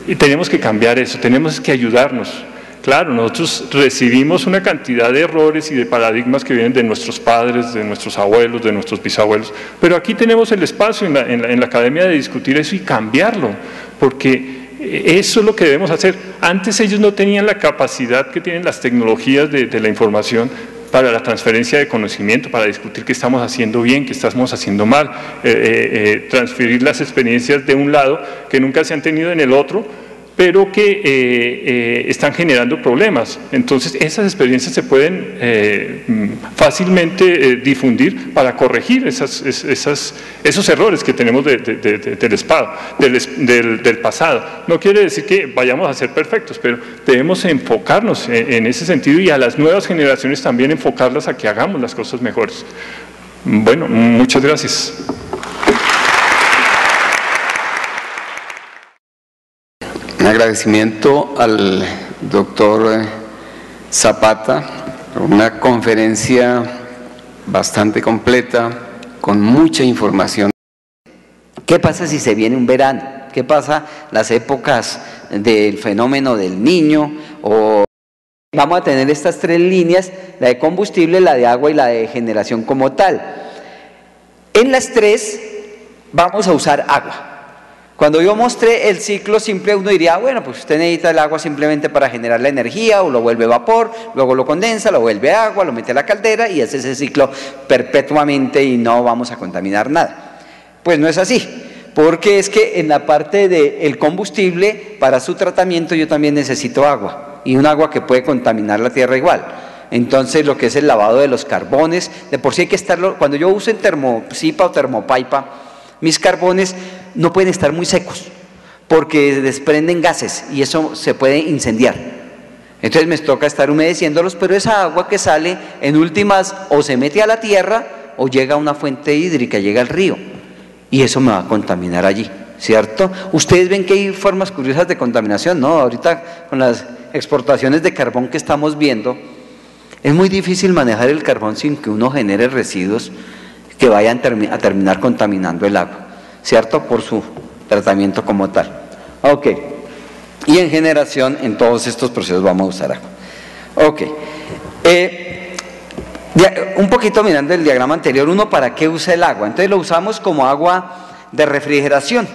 Y tenemos que cambiar eso, tenemos que ayudarnos. Claro, nosotros recibimos una cantidad de errores y de paradigmas que vienen de nuestros padres, de nuestros abuelos, de nuestros bisabuelos, pero aquí tenemos el espacio en la academia de discutir eso y cambiarlo, porque eso es lo que debemos hacer. Antes ellos no tenían la capacidad que tienen las tecnologías de la información para la transferencia de conocimiento, para discutir qué estamos haciendo bien, qué estamos haciendo mal, transferir las experiencias de un lado que nunca se han tenido en el otro, pero que están generando problemas. Entonces, esas experiencias se pueden fácilmente difundir para corregir esos errores que tenemos del pasado. No quiere decir que vayamos a ser perfectos, pero debemos enfocarnos en ese sentido y a las nuevas generaciones también enfocarlas a que hagamos las cosas mejores. Bueno, muchas gracias. Un agradecimiento al doctor Zapata por una conferencia bastante completa, con mucha información. ¿Qué pasa si se viene un verano? ¿Qué pasa las épocas del fenómeno del Niño? O vamos a tener estas tres líneas, la de combustible, la de agua y la de generación como tal. En las tres vamos a usar agua. Cuando yo mostré el ciclo simple, uno diría, bueno, pues usted necesita el agua simplemente para generar la energía, o lo vuelve vapor, luego lo condensa, lo vuelve agua, lo mete a la caldera y hace ese ciclo perpetuamente y no vamos a contaminar nada. Pues no es así, porque es que en la parte del combustible, para su tratamiento yo también necesito agua, y un agua que puede contaminar la tierra igual. Entonces lo que es el lavado de los carbones, de por sí hay que estarlo, cuando yo uso en termosipa o termopaipa, mis carbones no pueden estar muy secos porque desprenden gases y eso se puede incendiar. Entonces me toca estar humedeciéndolos, pero esa agua que sale en últimas o se mete a la tierra o llega a una fuente hídrica, llega al río y eso me va a contaminar allí, ¿cierto? Ustedes ven que hay formas curiosas de contaminación, ¿no? Ahorita con las exportaciones de carbón que estamos viendo, es muy difícil manejar el carbón sin que uno genere residuos que vayan a terminar contaminando el agua, ¿cierto? Por su tratamiento como tal. Ok. Y en generación, en todos estos procesos vamos a usar agua. Ok. Un poquito mirando el diagrama anterior, uno para qué usa el agua. Entonces lo usamos como agua de refrigeración,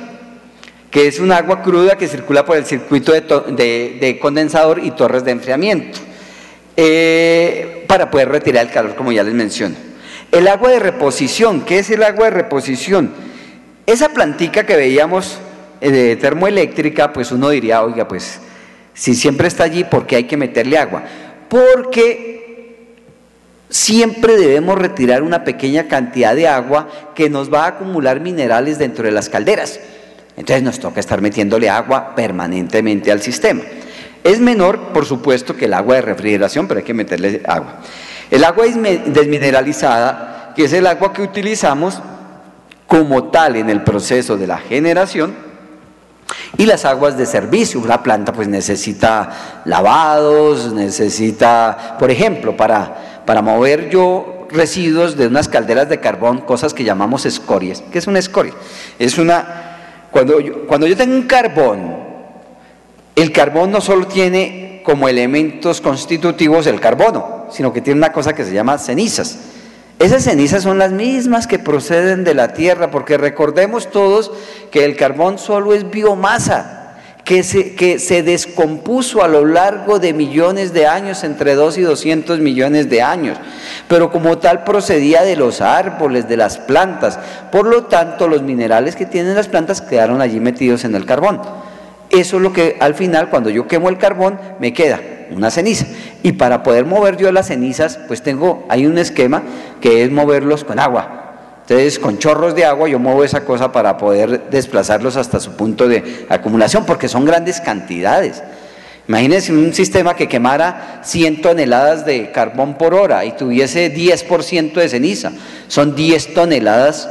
que es un agua cruda que circula por el circuito de condensador y torres de enfriamiento, para poder retirar el calor, como ya les menciono. El agua de reposición, ¿qué es el agua de reposición? Esa plantica que veíamos de termoeléctrica, pues uno diría, oiga, pues si siempre está allí, ¿por qué hay que meterle agua? Porque siempre debemos retirar una pequeña cantidad de agua que nos va a acumular minerales dentro de las calderas. Entonces nos toca estar metiéndole agua permanentemente al sistema. Es menor, por supuesto, que el agua de refrigeración, pero hay que meterle agua. El agua desmineralizada, que es el agua que utilizamos como tal en el proceso de la generación, y las aguas de servicio. Una planta pues necesita lavados, necesita, por ejemplo, para mover yo residuos de unas calderas de carbón, cosas que llamamos escorias. ¿Qué es una escoria? Es cuando yo tengo un carbón, el carbón no solo tiene como elementos constitutivos el carbono, sino que tiene una cosa que se llama cenizas. Esas cenizas son las mismas que proceden de la tierra, porque recordemos todos que el carbón solo es biomasa, que se descompuso a lo largo de millones de años, entre 2 y 200 millones de años, pero como tal procedía de los árboles, de las plantas. Por lo tanto, los minerales que tienen las plantas quedaron allí metidos en el carbón. Eso es lo que al final, cuando yo quemo el carbón, me queda una ceniza. Y para poder mover yo las cenizas, pues hay un esquema que es moverlos con agua. Entonces, con chorros de agua yo muevo esa cosa para poder desplazarlos hasta su punto de acumulación, porque son grandes cantidades. Imagínense un sistema que quemara 100 toneladas de carbón por hora y tuviese 10% de ceniza. Son 10 toneladas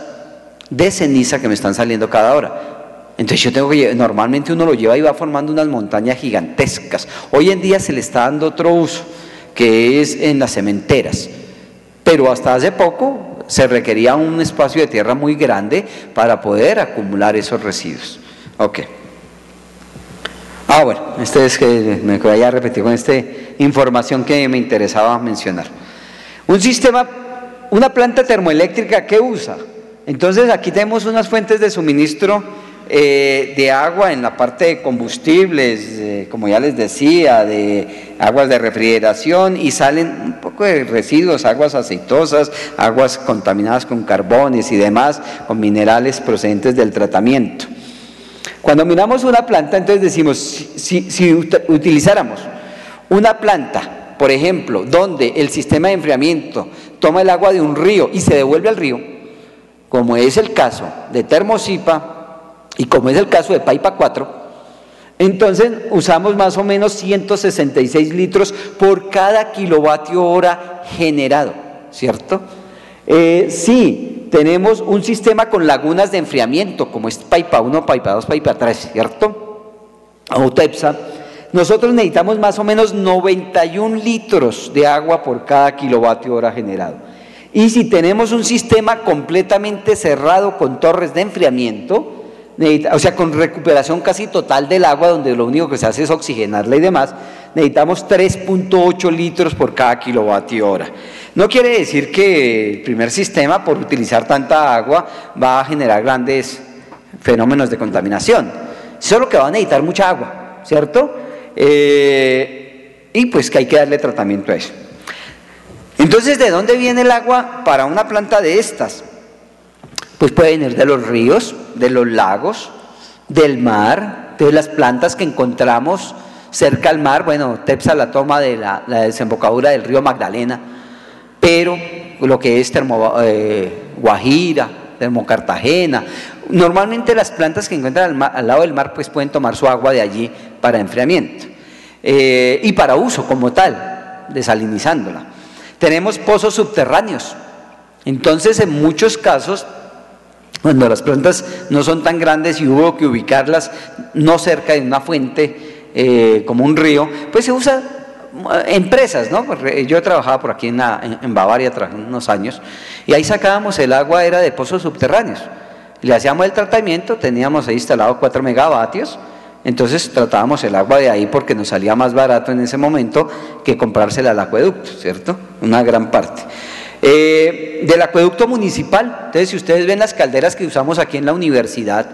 de ceniza que me están saliendo cada hora. Entonces normalmente uno lo lleva y va formando unas montañas gigantescas. Hoy en día se le está dando otro uso, que es en las cementeras, pero hasta hace poco se requería un espacio de tierra muy grande para poder acumular esos residuos. Ok. Bueno, es que me voy a repetir con esta información que me interesaba mencionar. Una planta termoeléctrica, ¿qué usa? Entonces aquí tenemos unas fuentes de suministro de agua en la parte de combustibles, como ya les decía, de aguas de refrigeración, y salen un poco de residuos, aguas aceitosas, aguas contaminadas con carbones y demás, con minerales procedentes del tratamiento. Cuando miramos una planta, entonces decimos, si utilizáramos una planta, por ejemplo, donde el sistema de enfriamiento toma el agua de un río y se devuelve al río, como es el caso de Termosipa y como es el caso de Paipa 4, entonces usamos más o menos 166 litros por cada kilovatio hora generado, ¿cierto? Sí, tenemos un sistema con lagunas de enfriamiento, como es Paipa 1, Paipa 2, Paipa 3, ¿cierto? O TEPSA. Nosotros necesitamos más o menos 91 litros de agua por cada kilovatio hora generado. Y si tenemos un sistema completamente cerrado con torres de enfriamiento, o sea, con recuperación casi total del agua, donde lo único que se hace es oxigenarla y demás, necesitamos 3.8 litros por cada kilovatio hora. No quiere decir que el primer sistema, por utilizar tanta agua, va a generar grandes fenómenos de contaminación, solo que va a necesitar mucha agua, ¿cierto? Y pues que hay que darle tratamiento a eso. Entonces, ¿de dónde viene el agua para una planta de estas? Pues puede venir de los ríos, de los lagos, del mar, de las plantas que encontramos cerca al mar. Bueno, TEPSA la toma de la desembocadura del río Magdalena, pero lo que es Guajira, Termocartagena, normalmente las plantas que encuentran al lado del mar pues pueden tomar su agua de allí para enfriamiento y para uso como tal, desalinizándola. Tenemos pozos subterráneos, entonces en muchos casos, cuando las plantas no son tan grandes y hubo que ubicarlas no cerca de una fuente como un río, pues se usa empresas, ¿no? Yo trabajaba por aquí en Bavaria, trabajé unos años, y ahí sacábamos el agua, era de pozos subterráneos, le hacíamos el tratamiento, teníamos ahí instalado 4 megavatios, entonces tratábamos el agua de ahí porque nos salía más barato en ese momento que comprársela al acueducto, ¿cierto? Una gran parte. Del acueducto municipal, entonces si ustedes ven las calderas que usamos aquí en la universidad,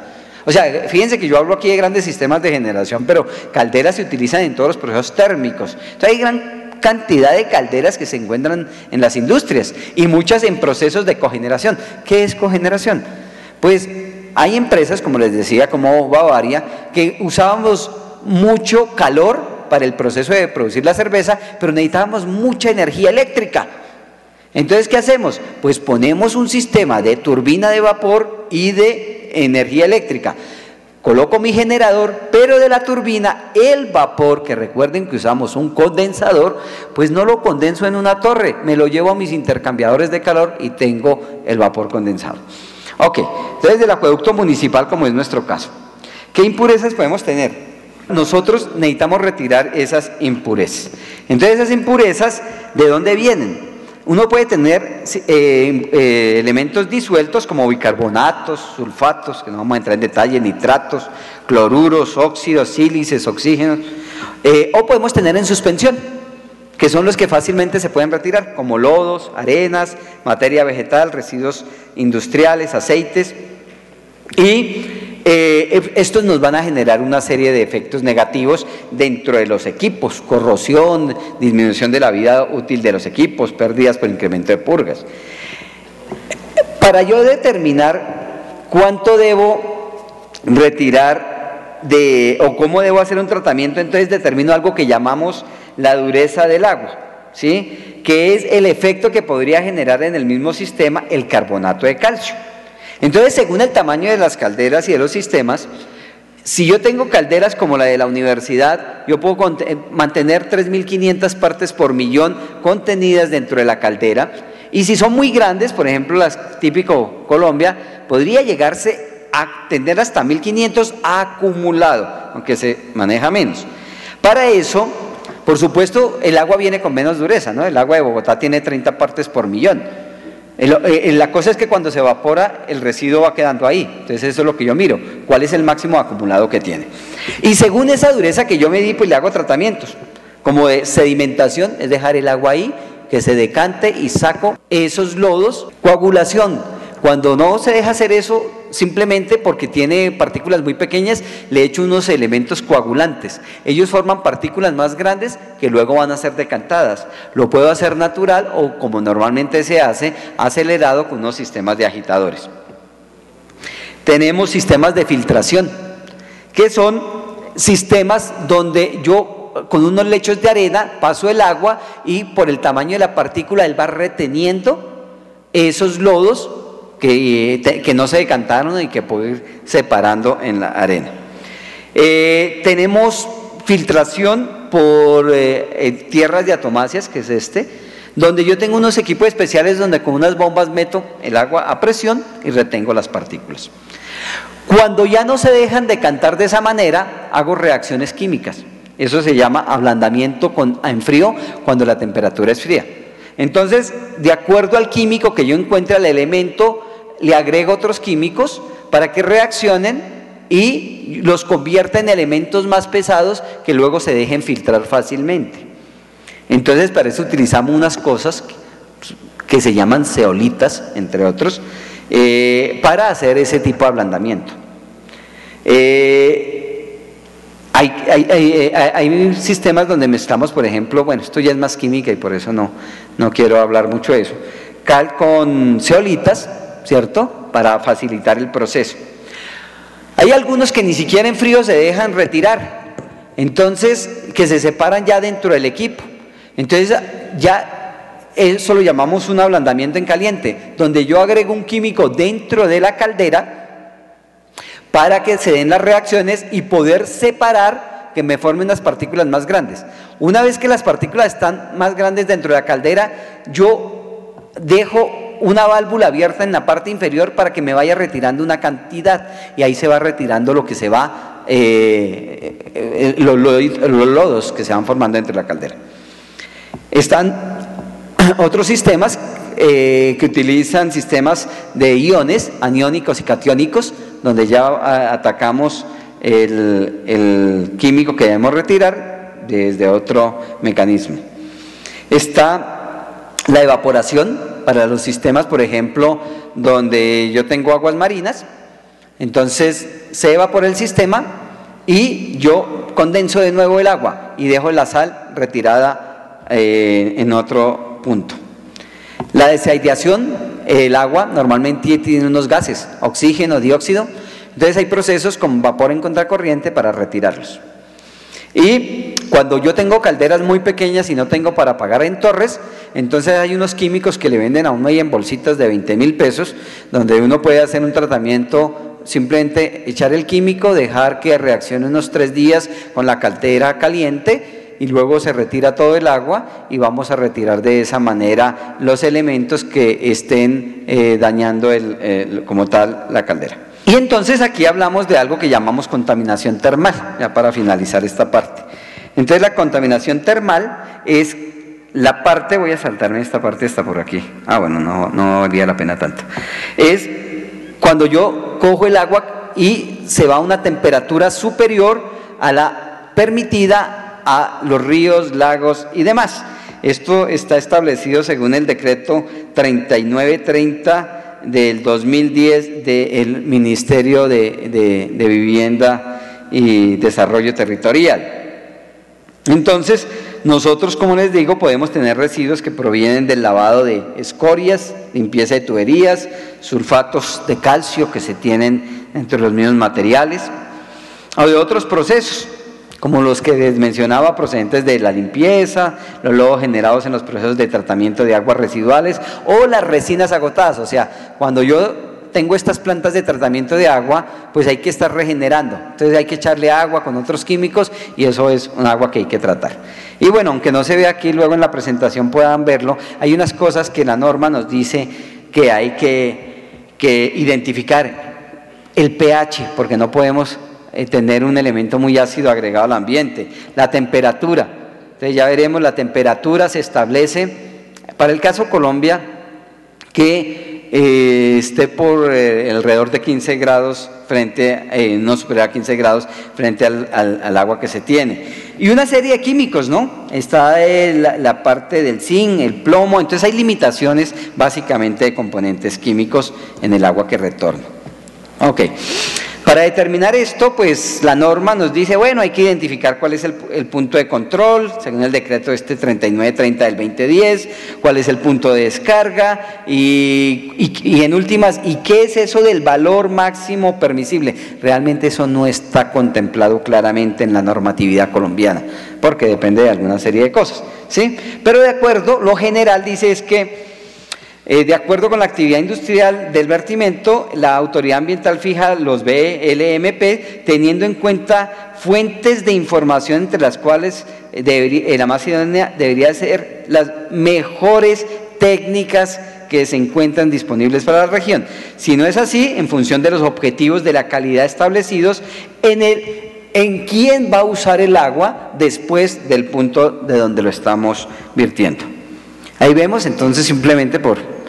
o sea, fíjense que yo hablo aquí de grandes sistemas de generación, pero calderas se utilizan en todos los procesos térmicos, entonces hay gran cantidad de calderas que se encuentran en las industrias y muchas en procesos de cogeneración. ¿Qué es cogeneración? Pues hay empresas, como les decía, como Bavaria, que usábamos mucho calor para el proceso de producir la cerveza, pero necesitábamos mucha energía eléctrica. Entonces, ¿qué hacemos? Pues ponemos un sistema de turbina de vapor y de energía eléctrica. Coloco mi generador, pero de la turbina, el vapor, que recuerden que usamos un condensador, pues no lo condenso en una torre, me lo llevo a mis intercambiadores de calor y tengo el vapor condensado. Ok, entonces del acueducto municipal, como es nuestro caso, ¿qué impurezas podemos tener? Nosotros necesitamos retirar esas impurezas. Entonces, esas impurezas, ¿de dónde vienen? Uno puede tener elementos disueltos como bicarbonatos, sulfatos, que no vamos a entrar en detalle, nitratos, cloruros, óxidos, sílices, oxígenos, o podemos tener en suspensión, que son los que fácilmente se pueden retirar, como lodos, arenas, materia vegetal, residuos industriales, aceites, y estos nos van a generar una serie de efectos negativos dentro de los equipos: corrosión, disminución de la vida útil de los equipos, pérdidas por incremento de purgas. Para yo determinar cuánto debo retirar o cómo debo hacer un tratamiento, entonces determino algo que llamamos la dureza del agua, ¿sí? Que es el efecto que podría generar en el mismo sistema el carbonato de calcio. Entonces, según el tamaño de las calderas y de los sistemas, si yo tengo calderas como la de la universidad, yo puedo mantener 3.500 partes por millón contenidas dentro de la caldera, y si son muy grandes, por ejemplo las típico Colombia, podría llegarse a tener hasta 1.500 acumulado, aunque se maneja menos. Para eso, por supuesto, el agua viene con menos dureza, ¿no? El agua de Bogotá tiene 30 partes por millón. La cosa es que cuando se evapora el residuo va quedando ahí, entonces eso es lo que yo miro, cuál es el máximo acumulado que tiene. Y según esa dureza que yo medí, pues le hago tratamientos, como de sedimentación, es dejar el agua ahí, que se decante y saco esos lodos. Coagulación, cuando no se deja hacer eso, simplemente porque tiene partículas muy pequeñas, le echo unos elementos coagulantes. Ellos forman partículas más grandes que luego van a ser decantadas. Lo puedo hacer natural o, como normalmente se hace, acelerado con unos sistemas de agitadores. Tenemos sistemas de filtración, que son sistemas donde yo con unos lechos de arena paso el agua y por el tamaño de la partícula él va reteniendo esos lodos que no se decantaron y que puedo ir separando en la arena. Tenemos filtración por tierras diatomáceas, que es donde yo tengo unos equipos especiales donde con unas bombas meto el agua a presión y retengo las partículas. Cuando ya no se dejan decantar de esa manera, hago reacciones químicas. Eso se llama ablandamiento en frío cuando la temperatura es fría. Entonces, de acuerdo al químico que yo encuentre al elemento, le agrego otros químicos para que reaccionen y los convierta en elementos más pesados que luego se dejen filtrar fácilmente. Entonces, para eso utilizamos unas cosas que se llaman zeolitas, entre otros, para hacer ese tipo de ablandamiento. Hay sistemas donde mezclamos, por ejemplo, bueno, esto ya es más química y por eso no quiero hablar mucho de eso, cal con zeolitas, ¿cierto?, para facilitar el proceso. Hay algunos que ni siquiera en frío se dejan retirar, entonces que se separan ya dentro del equipo. Entonces ya eso lo llamamos un ablandamiento en caliente, donde yo agrego un químico dentro de la caldera para que se den las reacciones y poder separar, que me formen las partículas más grandes. Una vez que las partículas están más grandes dentro de la caldera, yo dejo una válvula abierta en la parte inferior para que me vaya retirando una cantidad y ahí se va retirando lo que se va, los lodos que se van formando dentro de la caldera. Están otros sistemas que utilizan sistemas de iones, aniónicos y catiónicos, donde ya atacamos el químico que debemos retirar desde otro mecanismo. Está la evaporación para los sistemas, por ejemplo, donde yo tengo aguas marinas, entonces se evapora el sistema y yo condenso de nuevo el agua y dejo la sal retirada en otro punto. La desaideación, el agua normalmente tiene unos gases, oxígeno, dióxido, entonces hay procesos con vapor en contracorriente para retirarlos. Y cuando yo tengo calderas muy pequeñas y no tengo para pagar en torres, entonces hay unos químicos que le venden a uno ahí en bolsitas de 20.000 pesos, donde uno puede hacer un tratamiento, simplemente echar el químico, dejar que reaccione unos 3 días con la caldera caliente, y luego se retira todo el agua y vamos a retirar de esa manera los elementos que estén dañando como tal la caldera. Y entonces aquí hablamos de algo que llamamos contaminación termal, ya para finalizar esta parte. Entonces la contaminación termal es la parte, voy a saltarme esta parte, está por aquí, bueno, no valía la pena tanto, es cuando yo cojo el agua y se va a una temperatura superior a la permitida a los ríos, lagos y demás. Esto está establecido según el decreto 3930 del 2010 del Ministerio de Vivienda y Desarrollo Territorial. Entonces, nosotros, como les digo, podemos tener residuos que provienen del lavado de escorias, limpieza de tuberías, sulfatos de calcio que se tienen entre los mismos materiales, o de otros procesos, como los que les mencionaba, procedentes de la limpieza, los lodos generados en los procesos de tratamiento de aguas residuales o las resinas agotadas. O sea, cuando yo tengo estas plantas de tratamiento de agua, pues hay que estar regenerando, entonces hay que echarle agua con otros químicos y eso es un agua que hay que tratar. Y bueno, aunque no se ve aquí, luego en la presentación puedan verlo, hay unas cosas que la norma nos dice que hay que identificar: el pH, porque no podemos tener un elemento muy ácido agregado al ambiente, la temperatura, entonces ya veremos, la temperatura se establece, para el caso Colombia, que esté por alrededor de 15 grados no superior a 15 grados frente al agua que se tiene. Y una serie de químicos, ¿no? Está la parte del zinc, el plomo, entonces hay limitaciones básicamente de componentes químicos en el agua que retorna. Ok. Para determinar esto, pues la norma nos dice, bueno, hay que identificar cuál es el punto de control, según el decreto 3930 del 2010, cuál es el punto de descarga y en últimas, ¿y qué es eso del valor máximo permisible? Realmente eso no está contemplado claramente en la normatividad colombiana, porque depende de alguna serie de cosas, ¿sí? Pero de acuerdo, lo general dice es que de acuerdo con la actividad industrial del vertimiento, la autoridad ambiental fija los BLMP teniendo en cuenta fuentes de información entre las cuales la más idónea debería ser las mejores técnicas que se encuentran disponibles para la región. Si no es así, en función de los objetivos de la calidad establecidos en quién va a usar el agua después del punto de donde lo estamos virtiendo. Ahí vemos entonces simplemente por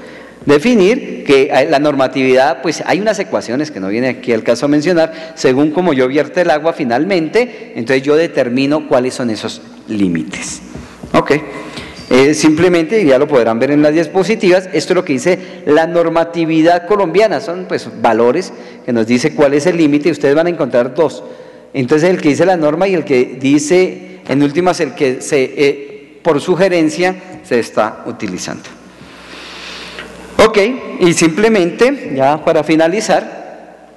definir que la normatividad, pues hay unas ecuaciones que no viene aquí al caso a mencionar, según como yo vierte el agua finalmente, entonces yo determino cuáles son esos límites. Ok, simplemente, ya lo podrán ver en las diapositivas, esto es lo que dice la normatividad colombiana, son pues valores que nos dice cuál es el límite y ustedes van a encontrar dos. Entonces el que dice la norma y el que dice, en últimas, el que por sugerencia se está utilizando. Ok, y simplemente, ya para finalizar,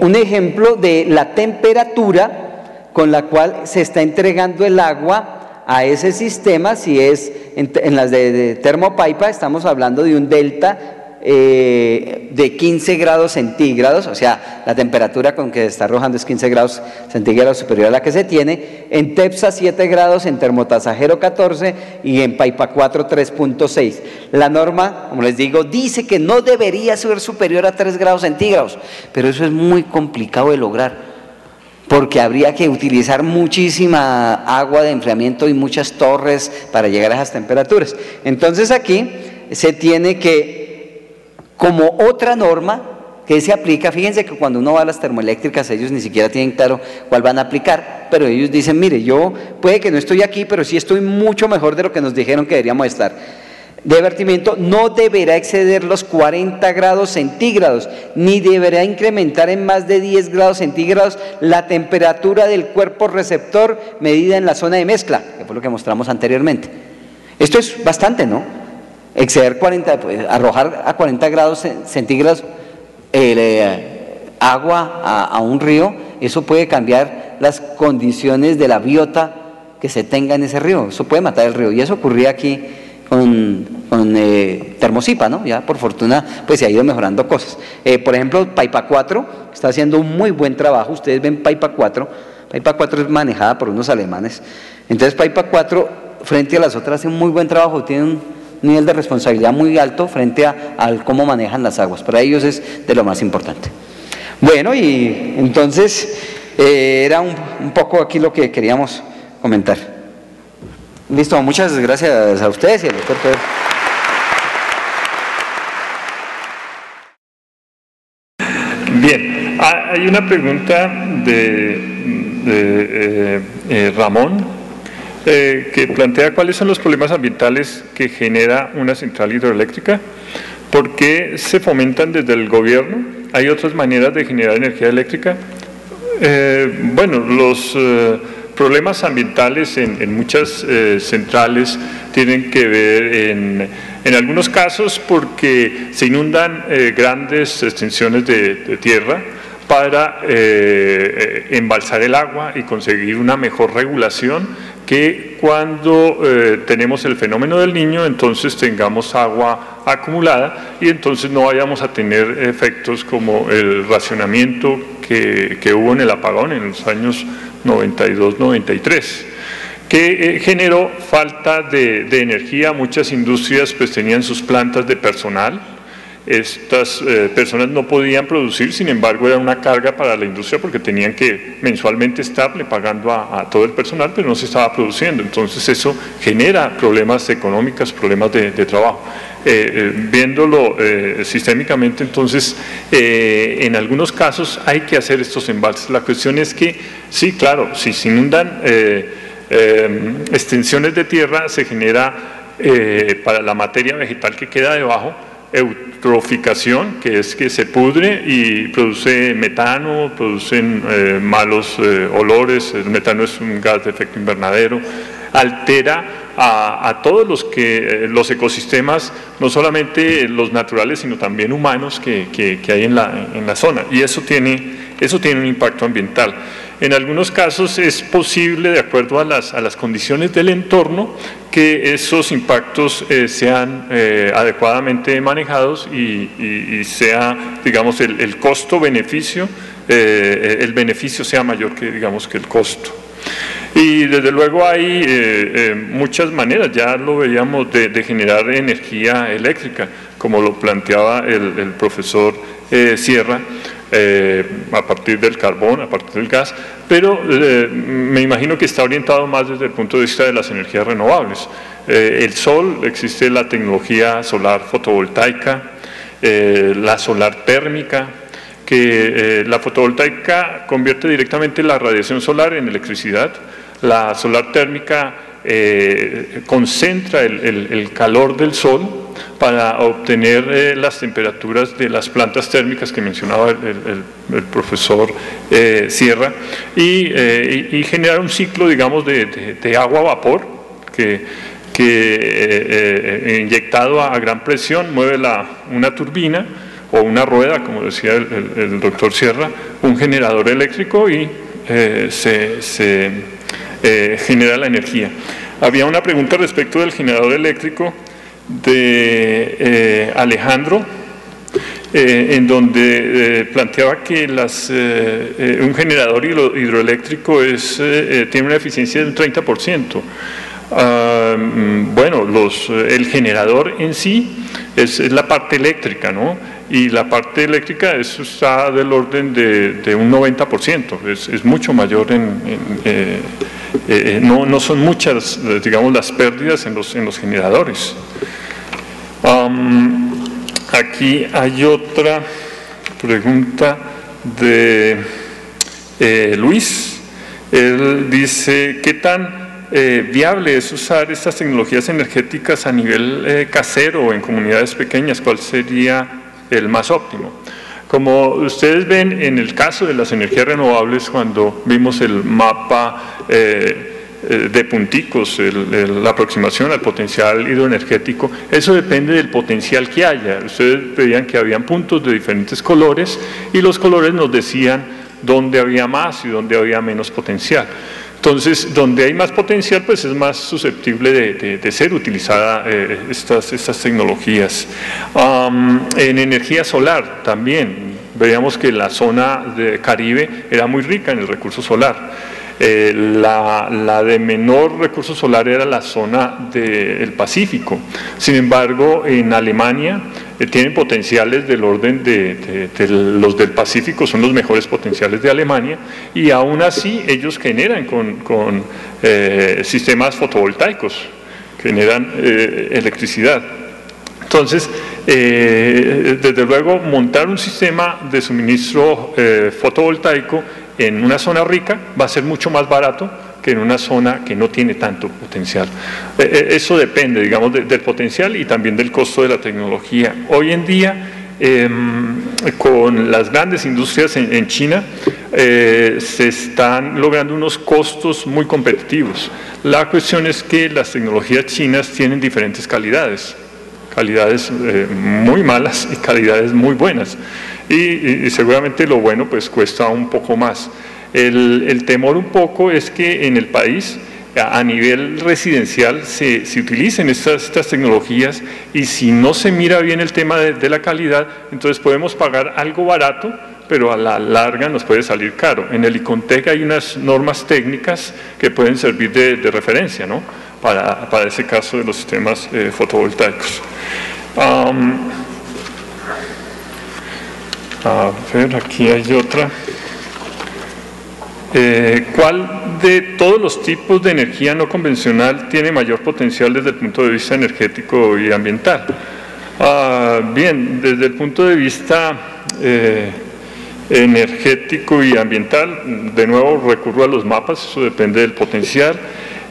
un ejemplo de la temperatura con la cual se está entregando el agua a ese sistema. Si es en las de Termopaipa, estamos hablando de un delta de 15 grados centígrados, o sea, la temperatura con que se está arrojando es 15 grados centígrados superior a la que se tiene, en Tepsa 7 grados, en Termotasajero 14 y en Paipa 4 3.6. La norma, como les digo, dice que no debería ser superior a 3 grados centígrados, pero eso es muy complicado de lograr, porque habría que utilizar muchísima agua de enfriamiento y muchas torres para llegar a esas temperaturas. Entonces aquí se tiene que, como otra norma que se aplica, fíjense que cuando uno va a las termoeléctricas ellos ni siquiera tienen claro cuál van a aplicar, pero ellos dicen, mire, yo puede que no estoy aquí, pero sí estoy mucho mejor de lo que nos dijeron que deberíamos estar. De vertimiento no deberá exceder los 40 grados centígrados, ni deberá incrementar en más de 10 grados centígrados la temperatura del cuerpo receptor medida en la zona de mezcla, que fue lo que mostramos anteriormente. Esto es bastante, ¿no? Exceder 40, pues, arrojar a 40 grados centígrados agua a un río, eso puede cambiar las condiciones de la biota que se tenga en ese río, eso puede matar el río, y eso ocurría aquí con Termosipa, ¿no? Ya por fortuna pues se ha ido mejorando cosas. Por ejemplo, Paipa 4 está haciendo un muy buen trabajo, ustedes ven Paipa 4 es manejada por unos alemanes, entonces Paipa 4 frente a las otras hace un muy buen trabajo, tiene un nivel de responsabilidad muy alto frente al cómo manejan las aguas. Para ellos es de lo más importante. Bueno, y entonces era un poco aquí lo que queríamos comentar. Listo, muchas gracias a ustedes y al doctor Pedro. Bien, hay una pregunta de Ramón, que plantea cuáles son los problemas ambientales que genera una central hidroeléctrica, por qué se fomentan desde el gobierno, hay otras maneras de generar energía eléctrica. Bueno, los problemas ambientales en muchas centrales tienen que ver en algunos casos porque se inundan grandes extensiones de tierra para embalsar el agua y conseguir una mejor regulación, que cuando tenemos el fenómeno del Niño, entonces tengamos agua acumulada y entonces no vayamos a tener efectos como el racionamiento que hubo en el apagón en los años 92-93, que generó falta de energía. Muchas industrias pues tenían sus plantas de personal. Estas personas no podían producir, sin embargo era una carga para la industria porque tenían que mensualmente estarle pagando a todo el personal, pero no se estaba produciendo. Entonces eso genera problemas económicos, problemas de trabajo. Viéndolo sistémicamente, entonces en algunos casos hay que hacer estos embalses. La cuestión es que, sí, claro, si se inundan extensiones de tierra, se genera para la materia vegetal que queda debajo, eutroficación, que es que se pudre y produce metano, producen malos olores. El metano es un gas de efecto invernadero, altera a todos los ecosistemas, no solamente los naturales, sino también humanos que hay en la zona, y eso tiene un impacto ambiental. En algunos casos es posible, de acuerdo a las condiciones del entorno, que esos impactos sean adecuadamente manejados y sea, digamos, el costo-beneficio, el beneficio sea mayor que, digamos, que el costo. Y desde luego hay muchas maneras, ya lo veíamos, de generar energía eléctrica, como lo planteaba el profesor Sierra, a partir del carbón, a partir del gas, pero me imagino que está orientado más desde el punto de vista de las energías renovables. El sol, existe la tecnología solar fotovoltaica, la solar térmica, que la fotovoltaica convierte directamente la radiación solar en electricidad. La solar térmica concentra el calor del sol para obtener las temperaturas de las plantas térmicas que mencionaba el profesor Sierra, y generar un ciclo, digamos, de agua-vapor que inyectado a gran presión mueve una turbina o una rueda, como decía el doctor Sierra, un generador eléctrico, y se genera la energía. Había una pregunta respecto del generador eléctrico de Alejandro, en donde planteaba que un generador hidroeléctrico tiene una eficiencia del 30%. Bueno, el generador en sí es la parte eléctrica, ¿no? Y la parte eléctrica está del orden de un 90%, es mucho mayor, no son muchas, digamos, las pérdidas en los generadores. Aquí hay otra pregunta de Luis. Él dice, ¿qué tan viable es usar estas tecnologías energéticas a nivel casero o en comunidades pequeñas? ¿Cuál sería el más óptimo? Como ustedes ven en el caso de las energías renovables, cuando vimos el mapa de punticos, la aproximación al potencial hidroenergético, eso depende del potencial que haya. Ustedes veían que habían puntos de diferentes colores y los colores nos decían dónde había más y dónde había menos potencial. Entonces, donde hay más potencial, pues es más susceptible de ser utilizada estas tecnologías. En energía solar también, veíamos que la zona de Caribe era muy rica en el recurso solar. La de menor recurso solar era la zona del Pacífico. Sin embargo, en Alemania tienen potenciales del orden de los del Pacífico, son los mejores potenciales de Alemania, y aún así ellos generan con sistemas fotovoltaicos, generan electricidad. Entonces, desde luego, montar un sistema de suministro fotovoltaico en una zona rica va a ser mucho más barato que en una zona que no tiene tanto potencial. Eso depende, digamos, del potencial y también del costo de la tecnología. Hoy en día, con las grandes industrias en China, se están logrando unos costos muy competitivos. La cuestión es que las tecnologías chinas tienen diferentes calidades muy malas y calidades muy buenas, y seguramente lo bueno pues cuesta un poco más. El temor un poco es que en el país a nivel residencial se utilicen estas tecnologías, y si no se mira bien el tema de la calidad, entonces podemos pagar algo barato, pero a la larga nos puede salir caro. En el ICONTEC hay unas normas técnicas que pueden servir de referencia, ¿no?, para ese caso de los sistemas fotovoltaicos. A ver, aquí hay otra. ¿Cuál de todos los tipos de energía no convencional tiene mayor potencial desde el punto de vista energético y ambiental? Bien, desde el punto de vista energético y ambiental, de nuevo recurro a los mapas, eso depende del potencial.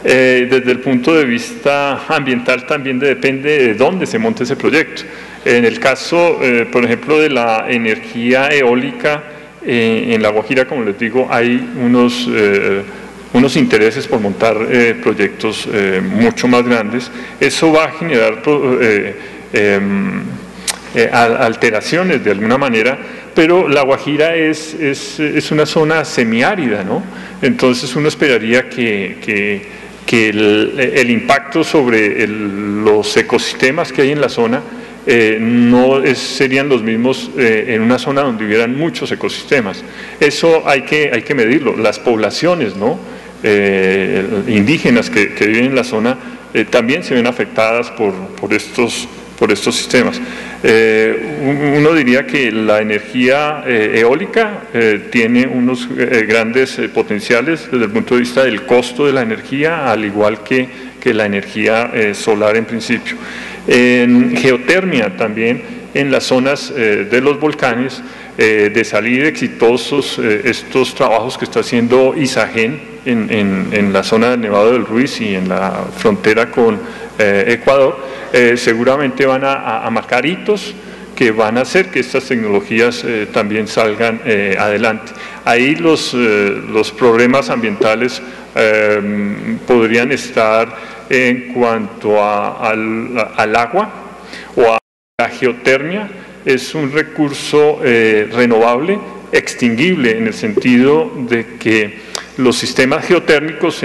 Desde el punto de vista ambiental también depende de dónde se monte ese proyecto. En el caso, por ejemplo, de la energía eólica, en La Guajira, como les digo, hay unos intereses por montar proyectos mucho más grandes. Eso va a generar alteraciones de alguna manera, pero La Guajira es una zona semiárida, ¿no? Entonces uno esperaría que el impacto sobre los ecosistemas que hay en la zona serían los mismos en una zona donde hubieran muchos ecosistemas. Eso hay que medirlo. Las poblaciones, ¿no? Indígenas que viven en la zona también se ven afectadas por estos sistemas. Uno diría que la energía eólica tiene unos grandes potenciales desde el punto de vista del costo de la energía, al igual que la energía solar en principio. En geotermia también, en las zonas de los volcanes, de salir exitosos estos trabajos que está haciendo Isagen en la zona del Nevado del Ruiz y en la frontera con Ecuador, seguramente van a marcar hitos que van a hacer que estas tecnologías también salgan adelante. Ahí los problemas ambientales podrían estar en cuanto al agua o a la geotermia. Es un recurso renovable, extinguible, en el sentido de que los sistemas geotérmicos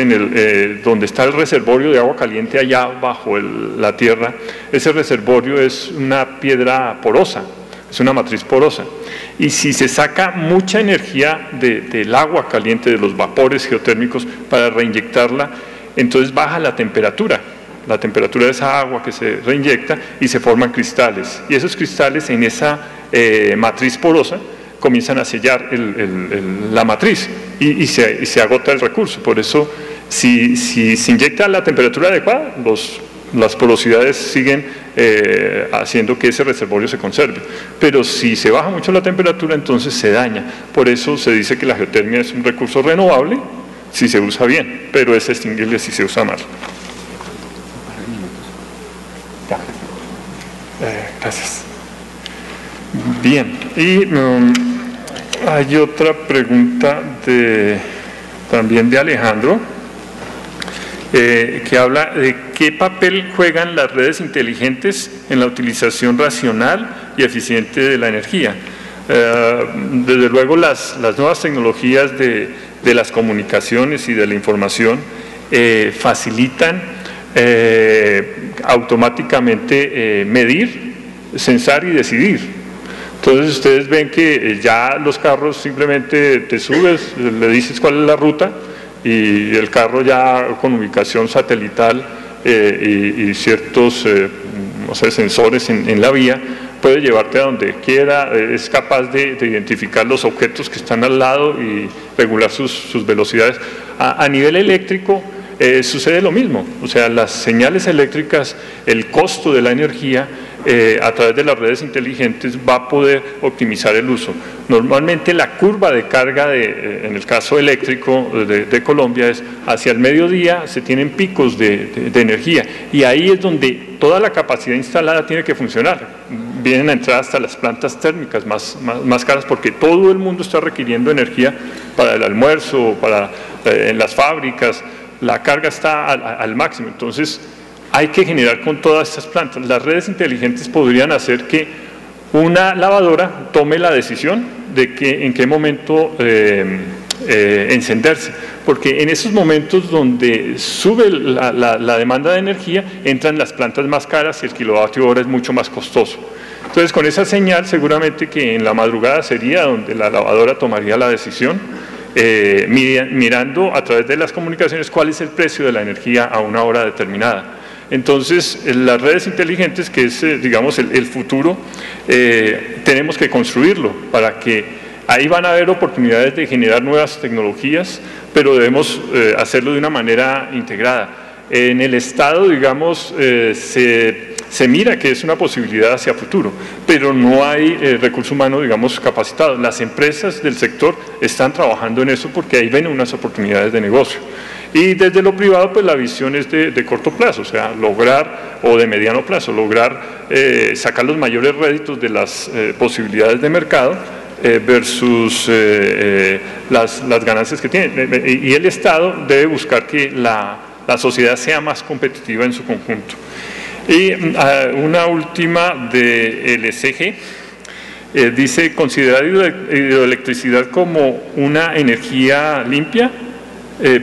donde está el reservorio de agua caliente allá bajo la tierra, ese reservorio es una piedra porosa, es una matriz porosa. Y si se saca mucha energía del agua caliente, de los vapores geotérmicos, para reinyectarla, entonces baja la temperatura de esa agua que se reinyecta y se forman cristales. Y esos cristales en esa matriz porosa comienzan a sellar la matriz y se agota el recurso. Por eso, si se inyecta a la temperatura adecuada, las porosidades siguen haciendo que ese reservorio se conserve. Pero si se baja mucho la temperatura, entonces se daña. Por eso se dice que la geotermia es un recurso renovable si se usa bien, pero es extinguible si se usa mal. Gracias. Bien, y hay otra pregunta también de Alejandro, que habla de qué papel juegan las redes inteligentes en la utilización racional y eficiente de la energía. Desde luego las nuevas tecnologías de las comunicaciones y de la información facilitan automáticamente medir, censar y decidir. Entonces ustedes ven que ya los carros simplemente te subes, le dices cuál es la ruta y el carro ya con ubicación satelital y ciertos no sé, sensores en la vía puede llevarte a donde quiera, es capaz de identificar los objetos que están al lado y regular sus velocidades. A nivel eléctrico sucede lo mismo, o sea, las señales eléctricas, el costo de la energía a través de las redes inteligentes va a poder optimizar el uso. Normalmente la curva de carga en el caso eléctrico de Colombia es hacia el mediodía, se tienen picos de energía y ahí es donde toda la capacidad instalada tiene que funcionar. Vienen a entrar hasta las plantas térmicas más caras porque todo el mundo está requiriendo energía para el almuerzo, en las fábricas. La carga está al máximo, entonces hay que generar con todas estas plantas. Las redes inteligentes podrían hacer que una lavadora tome la decisión de en qué momento encenderse, porque en esos momentos donde sube la demanda de energía, entran las plantas más caras y el kilovatio hora es mucho más costoso. Entonces con esa señal seguramente que en la madrugada sería donde la lavadora tomaría la decisión, mirando a través de las comunicaciones cuál es el precio de la energía a una hora determinada. Entonces, las redes inteligentes, que es, digamos, el futuro, tenemos que construirlo para que ahí van a haber oportunidades de generar nuevas tecnologías, pero debemos hacerlo de una manera integrada. En el Estado, digamos, se se mira que es una posibilidad hacia futuro, pero no hay recurso humano, digamos, capacitado. Las empresas del sector están trabajando en eso porque ahí ven unas oportunidades de negocio. Y desde lo privado, pues la visión es de corto plazo, o sea, lograr, o de mediano plazo, lograr sacar los mayores réditos de las posibilidades de mercado versus las ganancias que tiene. Y el Estado debe buscar que la sociedad sea más competitiva en su conjunto. Y una última de LSG, dice, ¿considerar hidroelectricidad como una energía limpia?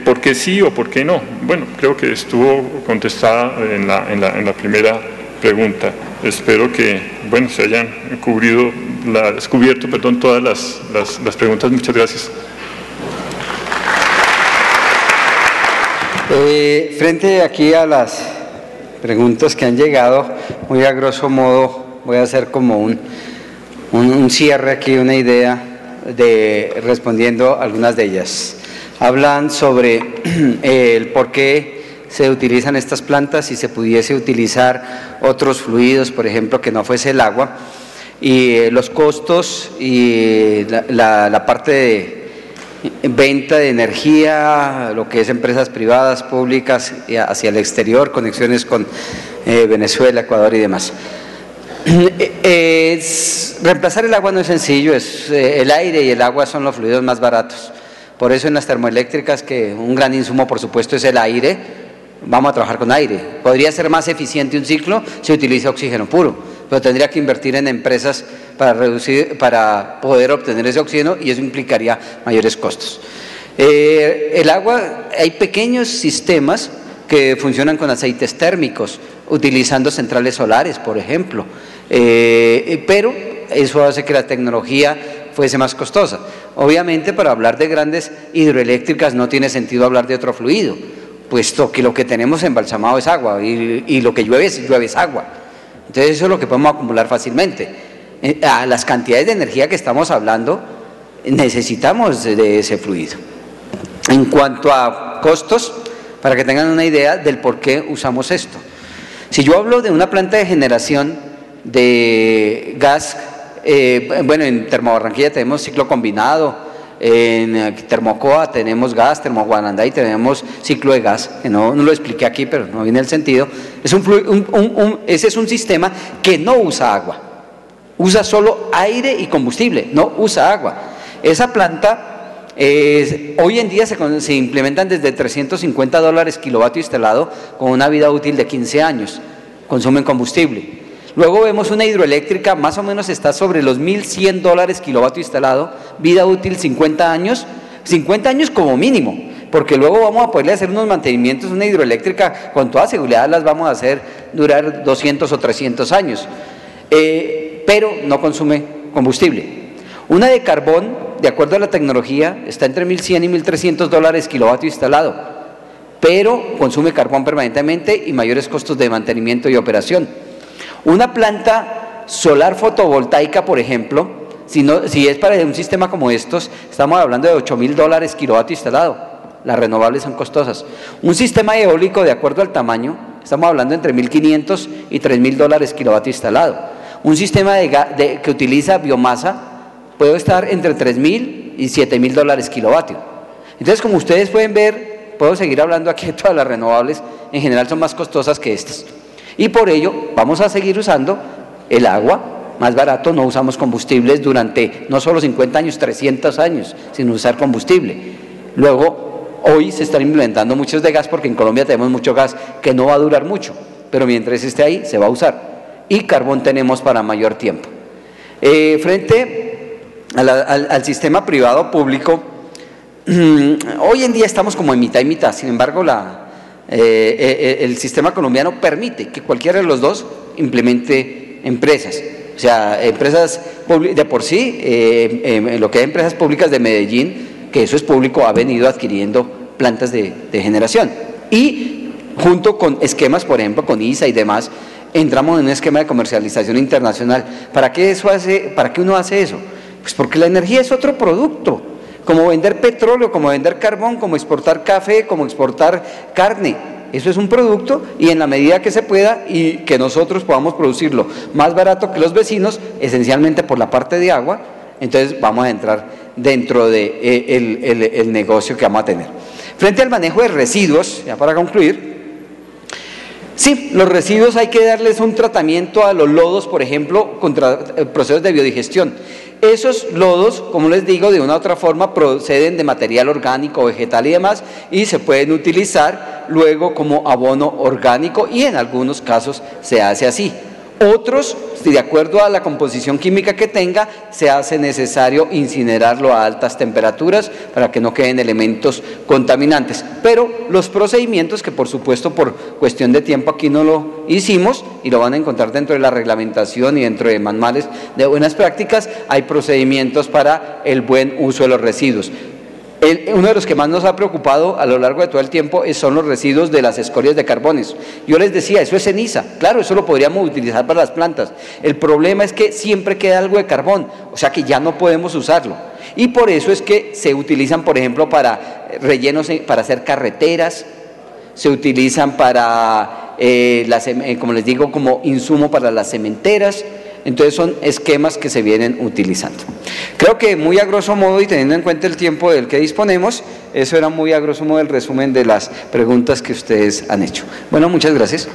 ¿Por qué sí o por qué no? Bueno, creo que estuvo contestada en la primera pregunta. Espero que, bueno, se hayan descubierto todas las preguntas. Muchas gracias. Frente aquí a las preguntas que han llegado, muy a grosso modo voy a hacer como un cierre aquí, una idea respondiendo algunas de ellas. Hablan sobre el por qué se utilizan estas plantas, si se pudiese utilizar otros fluidos, por ejemplo, que no fuese el agua, y los costos y la parte de venta de energía, lo que es empresas privadas, públicas, hacia el exterior, conexiones con Venezuela, Ecuador y demás. Reemplazar el agua no es sencillo, el aire y el agua son los fluidos más baratos. Por eso en las termoeléctricas, que un gran insumo por supuesto es el aire, vamos a trabajar con aire. Podría ser más eficiente un ciclo si utiliza oxígeno puro, pero tendría que invertir en empresas para poder obtener ese oxígeno y eso implicaría mayores costos. El agua, hay pequeños sistemas que funcionan con aceites térmicos, utilizando centrales solares, por ejemplo, pero eso hace que la tecnología fuese más costosa. Obviamente, para hablar de grandes hidroeléctricas no tiene sentido hablar de otro fluido, puesto que lo que tenemos embalsamado es agua y lo que llueve es agua. Entonces eso es lo que podemos acumular fácilmente. A las cantidades de energía que estamos hablando, necesitamos de ese fluido. En cuanto a costos, para que tengan una idea del por qué usamos esto. Si yo hablo de una planta de generación de gas, bueno, en Termobarranquilla tenemos ciclo combinado, en Termocoa tenemos gas, Termoguananday tenemos ciclo de gas, que no lo expliqué aquí, pero no viene el sentido. Ese es un sistema que no usa agua, usa solo aire y combustible, no usa agua. Esa planta, hoy en día se implementan desde $350 kilovatio instalado, con una vida útil de 15 años, consumen combustible. Luego vemos una hidroeléctrica, más o menos está sobre los $1.100 kilovatio instalado, vida útil 50 años como mínimo, porque luego vamos a poderle hacer unos mantenimientos. Una hidroeléctrica con toda seguridad las vamos a hacer durar 200 o 300 años, pero no consume combustible. Una de carbón, de acuerdo a la tecnología, está entre $1.100 y $1.300 kilovatio instalado, pero consume carbón permanentemente y mayores costos de mantenimiento y operación. Una planta solar fotovoltaica, por ejemplo, si es para un sistema como estos, estamos hablando de $8.000 kilovatio instalado. Las renovables son costosas. Un sistema eólico, de acuerdo al tamaño, estamos hablando entre $1.500 y $3.000 kilovatio instalado. Un sistema que utiliza biomasa puede estar entre $3.000 y $7.000 kilovatio. Entonces, como ustedes pueden ver, puedo seguir hablando aquí de todas las renovables, en general son más costosas que estas. Y por ello vamos a seguir usando el agua más barato, no usamos combustibles durante no solo 50 años, 300 años sin usar combustible. Luego, hoy se están implementando muchos de gas porque en Colombia tenemos mucho gas que no va a durar mucho, pero mientras esté ahí se va a usar. Y carbón tenemos para mayor tiempo. Frente al sistema privado público, hoy en día estamos como en mitad y mitad, sin embargo el sistema colombiano permite que cualquiera de los dos implemente empresas. O sea, empresas de por sí, lo que hay empresas públicas de Medellín, que eso es público, ha venido adquiriendo plantas de generación. Y junto con esquemas, por ejemplo, con ISA y demás, entramos en un esquema de comercialización internacional. ¿Para qué uno hace eso? Pues porque la energía es otro producto. Como vender petróleo, como vender carbón, como exportar café, como exportar carne. eso es un producto y en la medida que se pueda y que nosotros podamos producirlo más barato que los vecinos, esencialmente por la parte de agua, entonces vamos a entrar dentro de el negocio que vamos a tener. Frente al manejo de residuos, ya para concluir, sí, los residuos hay que darles un tratamiento a los lodos, por ejemplo, contra procesos de biodigestión. Esos lodos, como les digo, de una u otra forma proceden de material orgánico, vegetal y demás, y se pueden utilizar luego como abono orgánico y en algunos casos se hace así. Otros, de acuerdo a la composición química que tenga, se hace necesario incinerarlo a altas temperaturas para que no queden elementos contaminantes. Pero los procedimientos, que por supuesto por cuestión de tiempo aquí no lo hicimos y lo van a encontrar dentro de la reglamentación y dentro de manuales de buenas prácticas, hay procedimientos para el buen uso de los residuos. Uno de los que más nos ha preocupado a lo largo de todo el tiempo son los residuos de las escorias de carbones. Yo les decía, eso es ceniza, claro, eso lo podríamos utilizar para las plantas. El problema es que siempre queda algo de carbón, o sea que ya no podemos usarlo. Y por eso es que se utilizan, por ejemplo, para rellenos, para hacer carreteras, se utilizan para, como les digo, como insumo para las cementeras. Entonces son esquemas que se vienen utilizando. Creo que muy a grosso modo y teniendo en cuenta el tiempo del que disponemos, eso era muy a grosso modo el resumen de las preguntas que ustedes han hecho. Bueno, muchas gracias.